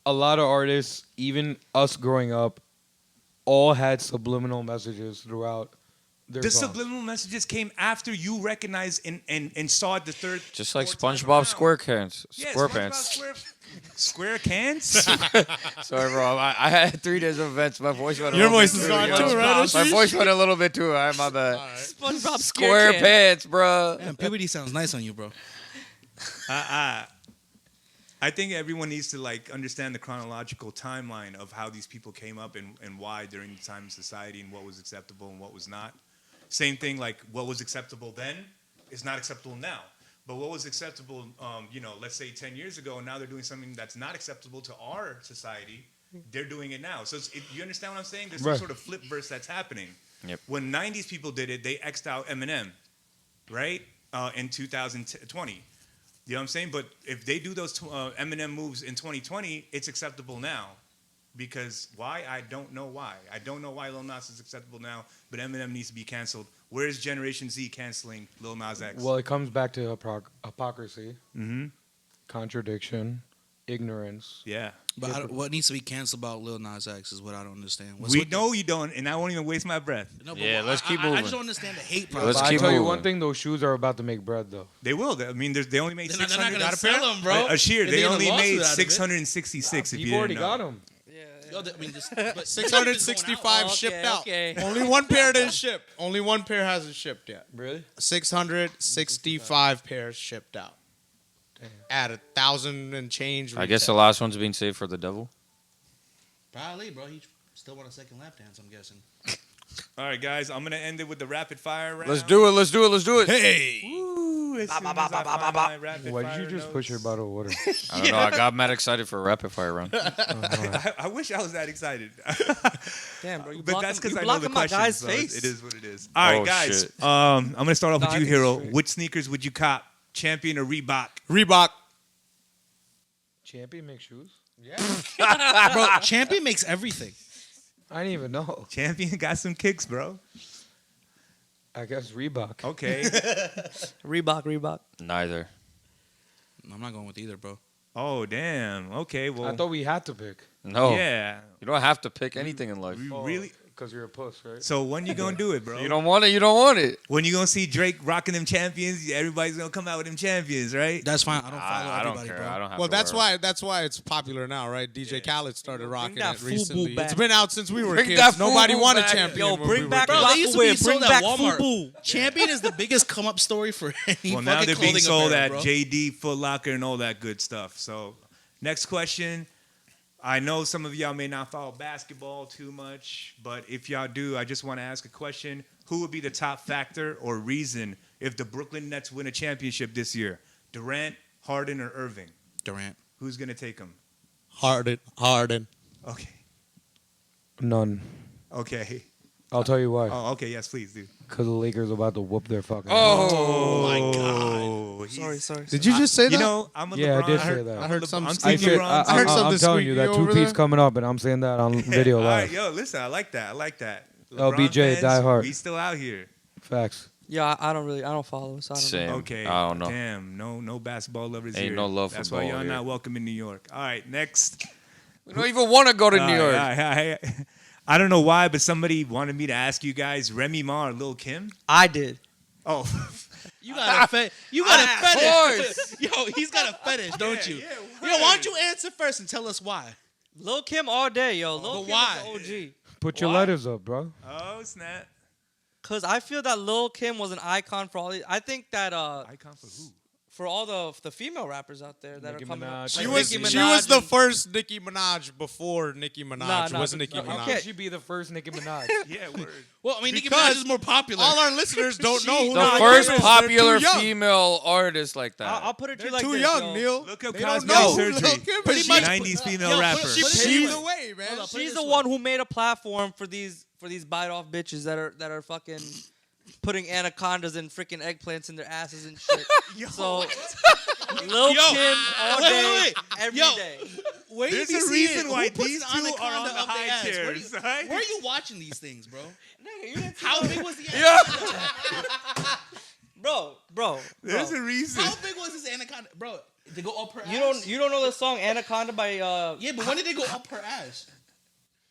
a lot of artists, even us growing up, all had subliminal messages throughout their The songs. subliminal messages came after you recognized and saw it the third. Just like fourth time SpongeBob around. SquarePants. Yeah, SquarePants. Square cans. Sorry, bro. I had 3 days of events. My voice went a Your little voice bit is too, gone yo. too, right? My voice went a little bit too high. My bad. SpongeBob Square SquarePants, bro. Man, puberty sounds nice on you, bro. I think everyone needs to understand the chronological timeline of how these people came up and why during the time of society and what was acceptable and what was not. Same thing, like what was acceptable then is not acceptable now. But what was acceptable, let's say 10 years ago, and now they're doing something that's not acceptable to our society. They're doing it now. So you understand what I'm saying? There's some Right. sort of flip verse that's happening. Yep. When 90s people did it, they X'd out Eminem, right? In 2020. You know what I'm saying? But if they do those Eminem moves in 2020, it's acceptable now. Because why? I don't know why. I don't know why Lil Nas is acceptable now, but Eminem needs to be canceled. Where is Generation Z canceling Lil Nas X? Well, it comes back to hypocrisy, Mm-hmm. contradiction, ignorance. Yeah. But what needs to be canceled about Lil Nas X is what I don't understand. What's We with know you don't, and I won't even waste my breath. No, but Yeah, let's keep I moving. just don't understand the hate Let's problem. But I keep tell you moving. one thing: those shoes are about to make bread, though. They will. I mean, they only made They're not 600. gonna sell them, bro. A sheer. And They they get a only lawsuit made out of it. 666. If you People didn't already know. got them. Yo, I mean, just 665 Okay, shipped out. okay. Only one pair didn't ship. Only one pair hasn't shipped yet. Really? 665 pairs shipped out. At 1,000 and change. I guess the retail. last one's being saved for the devil. Probably, bro. He still want a second lap dance, I'm guessing. All right, guys. I'm gonna end it with the rapid fire round. Let's do it. Let's do it. Let's do it. Hey. Woo, as soon as I find my rapid Why did fire you just notes. push your bottle of water? I don't know. I got mad excited for a rapid fire round. I wish I was that excited. Damn, bro. You But that's because I know blocking the my questions. guy's So face. it is what it is. All right, Oh, guys. shit. I'm gonna start off No, with I you, think it's Hero. straight. Which sneakers would you cop? Champion or Reebok? Reebok. Champion makes shoes? Bro, Champion makes everything. I didn't even know. Champion got some kicks, bro. I guess Reebok. Okay. Reebok. Neither. I'm not going with either, bro. Oh, damn. Okay. Well. I thought we had to pick. No. Yeah. You don't have to pick anything in life. You really? Because you're a puss, right? So when you gonna do it, bro? You don't want it. You don't want it. When you gonna see Drake rocking them champions, everybody's gonna come out with them champions, right? That's fine. I don't follow I don't everybody, care. bro. I don't have Well, to that's worry. why it's popular now, right? DJ Khaled started rocking that it FUBU recently. back. It's been out since we were Bring kids. that Nobody FUBU wanted back. Champion. Yo, when bring we were back kids. Bro, they used to be Rockaway, sold bring at back Walmart. FUBU. Champion is the biggest come up story for any Well, now fucking they're being clothing sold apparel, at bro. JD, Foot Locker, and all that good stuff. So, next question. I know some of y'all may not follow basketball too much, but if y'all do, I just want to ask a question. Who would be the top factor or reason if the Brooklyn Nets win a championship this year? Durant, Harden, or Irving? Durant. Who's going to take them? Harden. Okay. None. Okay. I'll tell you why. Oh, okay. Yes, please, dude. Because the Lakers are about to whoop their fucking Oh, my God. Sorry. Did you just say that? You know, I'm a LeBron. Yeah, I did say that. I heard some I'm squeaky- Team LeBron. I heard I'm something telling you, that squeaky over two-piece there. coming up, and I'm saying that on video All right, live. yo, listen, I like that. LBJ, fans, die hard. We still out here. Facts. Yeah, I don't follow, so I don't know. Same. Okay. I don't know. Damn, no basketball lovers Ain't here. no love for That's why ball y'all here. not welcome in New York. All right, next. We don't even want to go to All New right, York. all right. I don't know why, but somebody wanted me to ask you guys, Remy Ma or Lil Kim? I did. Oh. You got a fetish. You got a Of fetish. Yo, he's got a fetish, don't you? Yeah, Yo, why don't you answer first and tell us why? Lil Kim all day, yo. Lil But Kim why? is the OG. Put your Why? letters up, bro. Oh, snap. Cause I feel that Lil Kim was an icon for all these. I think that Icon for who? for all the female rappers out there that Nicki are coming up. Minaj. She like was Nicki she was Minaj the and- first Nicki Minaj before Nicki Minaj Nah, was but- Nicki okay. Minaj. How could she be the first Nicki Minaj? Yeah, word. Well, I mean, Nicki Because Minaj is more popular. All our listeners don't know who The Nicki first Minaj is. popular They're too young. female artist like that. I'll put it to They're you like too this, young, yo. Neil. Look up They don't Cosmetic know who Surgery. Lil Kim Pretty is. much- 90s female Yo, rapper. She Put it paved this the way, man. Hold up. Put it She's this the way. one who made a platform for these bite off bitches that are fucking putting anacondas and freaking eggplants in their asses and shit. So Lil Yo, Kim all wait, day, wait. every Yo. day. Where There's you a be reason seeing- why who puts these an two are anaconda on the up their high ass? chairs, right? Where are you watching these things, bro? Nigga, you didn't see How the- big was the Yeah. anaconda? bro. There's a reason. How big was this anaconda, bro? Did they go up her ass? You don't know the song Anaconda by Yeah, but when did they go up her ass?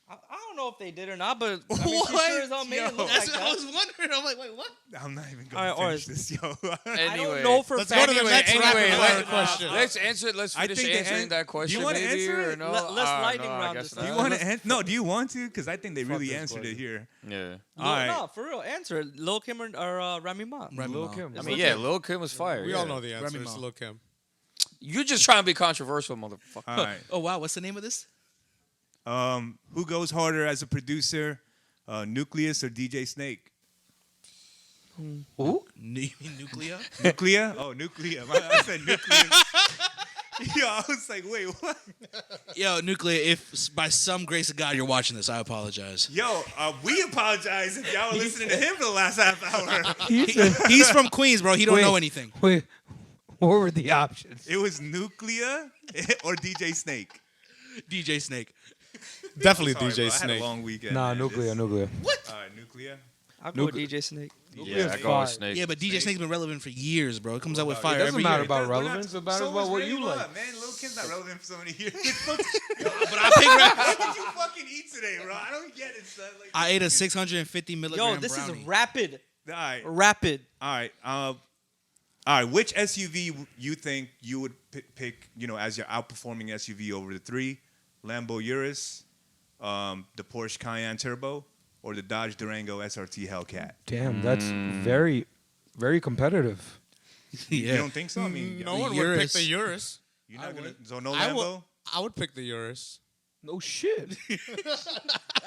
I don't know if they did or not, but I mean, she What? sure as hell made it look That's like what I that. was wondering. I'm like, wait, what? I'm not even All going right, to finish this, yo. I Anyway, don't know for Let's fact. go to the next rapid fire question. Let's answer it. Let's I finish think the answering an- that question. Do you wanna maybe, answer or it? no? Let's lightning no, I round guess this Do time. you not. want to? No, do you want to? Because I think they really this answered it question. here. Yeah. All right. No, for real, answer it. Lil Kim or Remy Ma. Lil Kim. I mean, yeah, Lil Kim was fire. We yeah. all know the answer. Remy It's Ma. Lil Kim. You just trying to be controversial, motherfucker. All right. Oh wow, what's the name of this? Who goes harder as a producer, Nucleus or DJ Snake? Who? Nuclear. Nuclear? Oh, Nuclear. I said Nucleus. Yo, I was like, wait, what? Yo, Nuclear. If by some grace of God you're watching this, I apologize. Yo, we apologize if y'all were listening to him for the last half hour. He's from Queens, bro. He don't Wait. know anything. Wait, What were the options? It was Nuclear or DJ Snake. DJ Snake. Definitely Sorry, DJ bro, I had a Snake. long weekend. Nah, man. nuclear. All right, Nuclear. I'll go with DJ Snake. Yeah, I go fire. with Snake. Yeah, but DJ Snake's been relevant for years, bro. It comes out with It fire It doesn't every matter year. about We're not- relevance. It matters so about is what Ray you Love, like. man. Lil Kim's not relevant for so many years. But I pick What did you fucking eat today, bro? I don't get it, son. Like, I ate a 650 milligram Yo, this brownie. is rapid. all right, Rapid. all right. All right. Which SUV you think you would pick? You know, as your outperforming SUV over the three: Lambo Urus, the Porsche Cayenne Turbo, or the Dodge Durango SRT Hellcat? Damn, that's very, very competitive. You don't think so? I mean, No The one would pick Urus. the Urus. you're not gonna. So no I Lambo. would pick the Urus. No shit.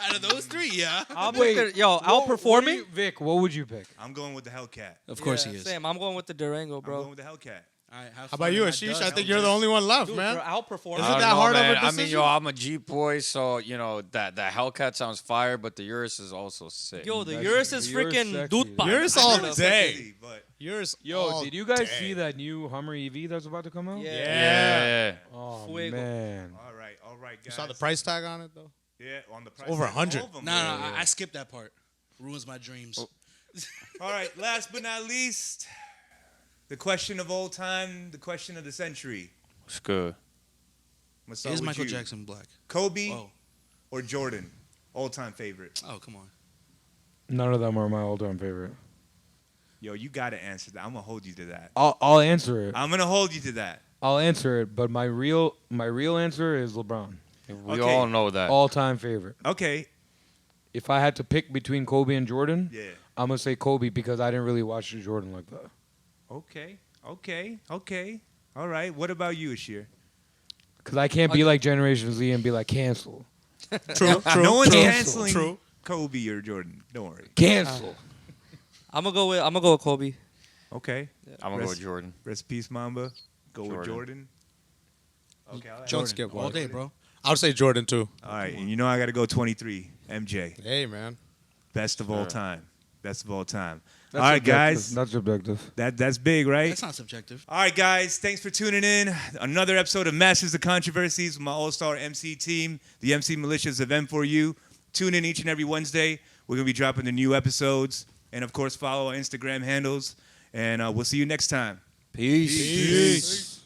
Out of those three, yeah. I'll Wait, pick the, yo, What do outperforming. you- Vic, what would you pick? I'm going with the Hellcat. Of course Yeah, he is. Same. I'm going with the Durango, I'm going bro. with the Hellcat. All right, How about you, Ashish? I think you're the Hellcat. only one left, Dude, man. for outperforming. Isn't I don't that know, hard of a man. I mean, decision? yo, I'm a Jeep boy, so you know that Hellcat sounds fire, but the Urus is also sick. Yo, the That's- Urus is the Urus freaking sexy. dude pie. Urus I all know it's day. sexy, but Urus. Yo, all did you guys day. see that new Hummer EV that's about to come out? Yeah. Yeah. Oh Fuego. man. all right, guys. You saw the price tag on it though? Yeah, on the price. Over tag, 100. all of them, No, bro. I skipped that part. Ruins my dreams. All right, last but not least, the question of all time, the question of the century. It's good. I'm gonna start Is with Michael you. Jackson black? Kobe Oh, or Jordan? All-time favorite. oh, come on. None of them are my all-time favorite. Yo, you gotta answer that. I'm gonna hold you to that. I'll answer it. I'm gonna hold you to that. I'll answer it, but my real answer is LeBron. We Okay. all know that. All-time favorite. Okay. If I had to pick between Kobe and Jordan, Yeah. I'm gonna say Kobe because I didn't really watch the Jordan like that. Okay. All right. What about you, Ashir? Because I can't be like Generation Z and be like cancel, True. No one's Cancel. canceling True. Kobe or Jordan. Don't worry. cancel. I'm gonna go with Kobe. Okay. I'm gonna go with Jordan. Rest in peace, Mamba. Go with Jordan. Jordan. Okay. All right. Don't skip all one. day, bro. I would say Jordan too. All right. And you know I got to go 23. MJ. Hey, man. Best of all Sure. time. Best of all time. That's all right, subjective. guys. That's subjective. That's big, right? That's not subjective. All right, guys. Thanks for tuning in. Another episode of Masters of Controversies with my all-star MC team, the MC Militias of M4U. Tune in each and every Wednesday. We're going to be dropping the new episodes. And, of course, follow our Instagram handles. And we'll see you next time. Peace. Peace.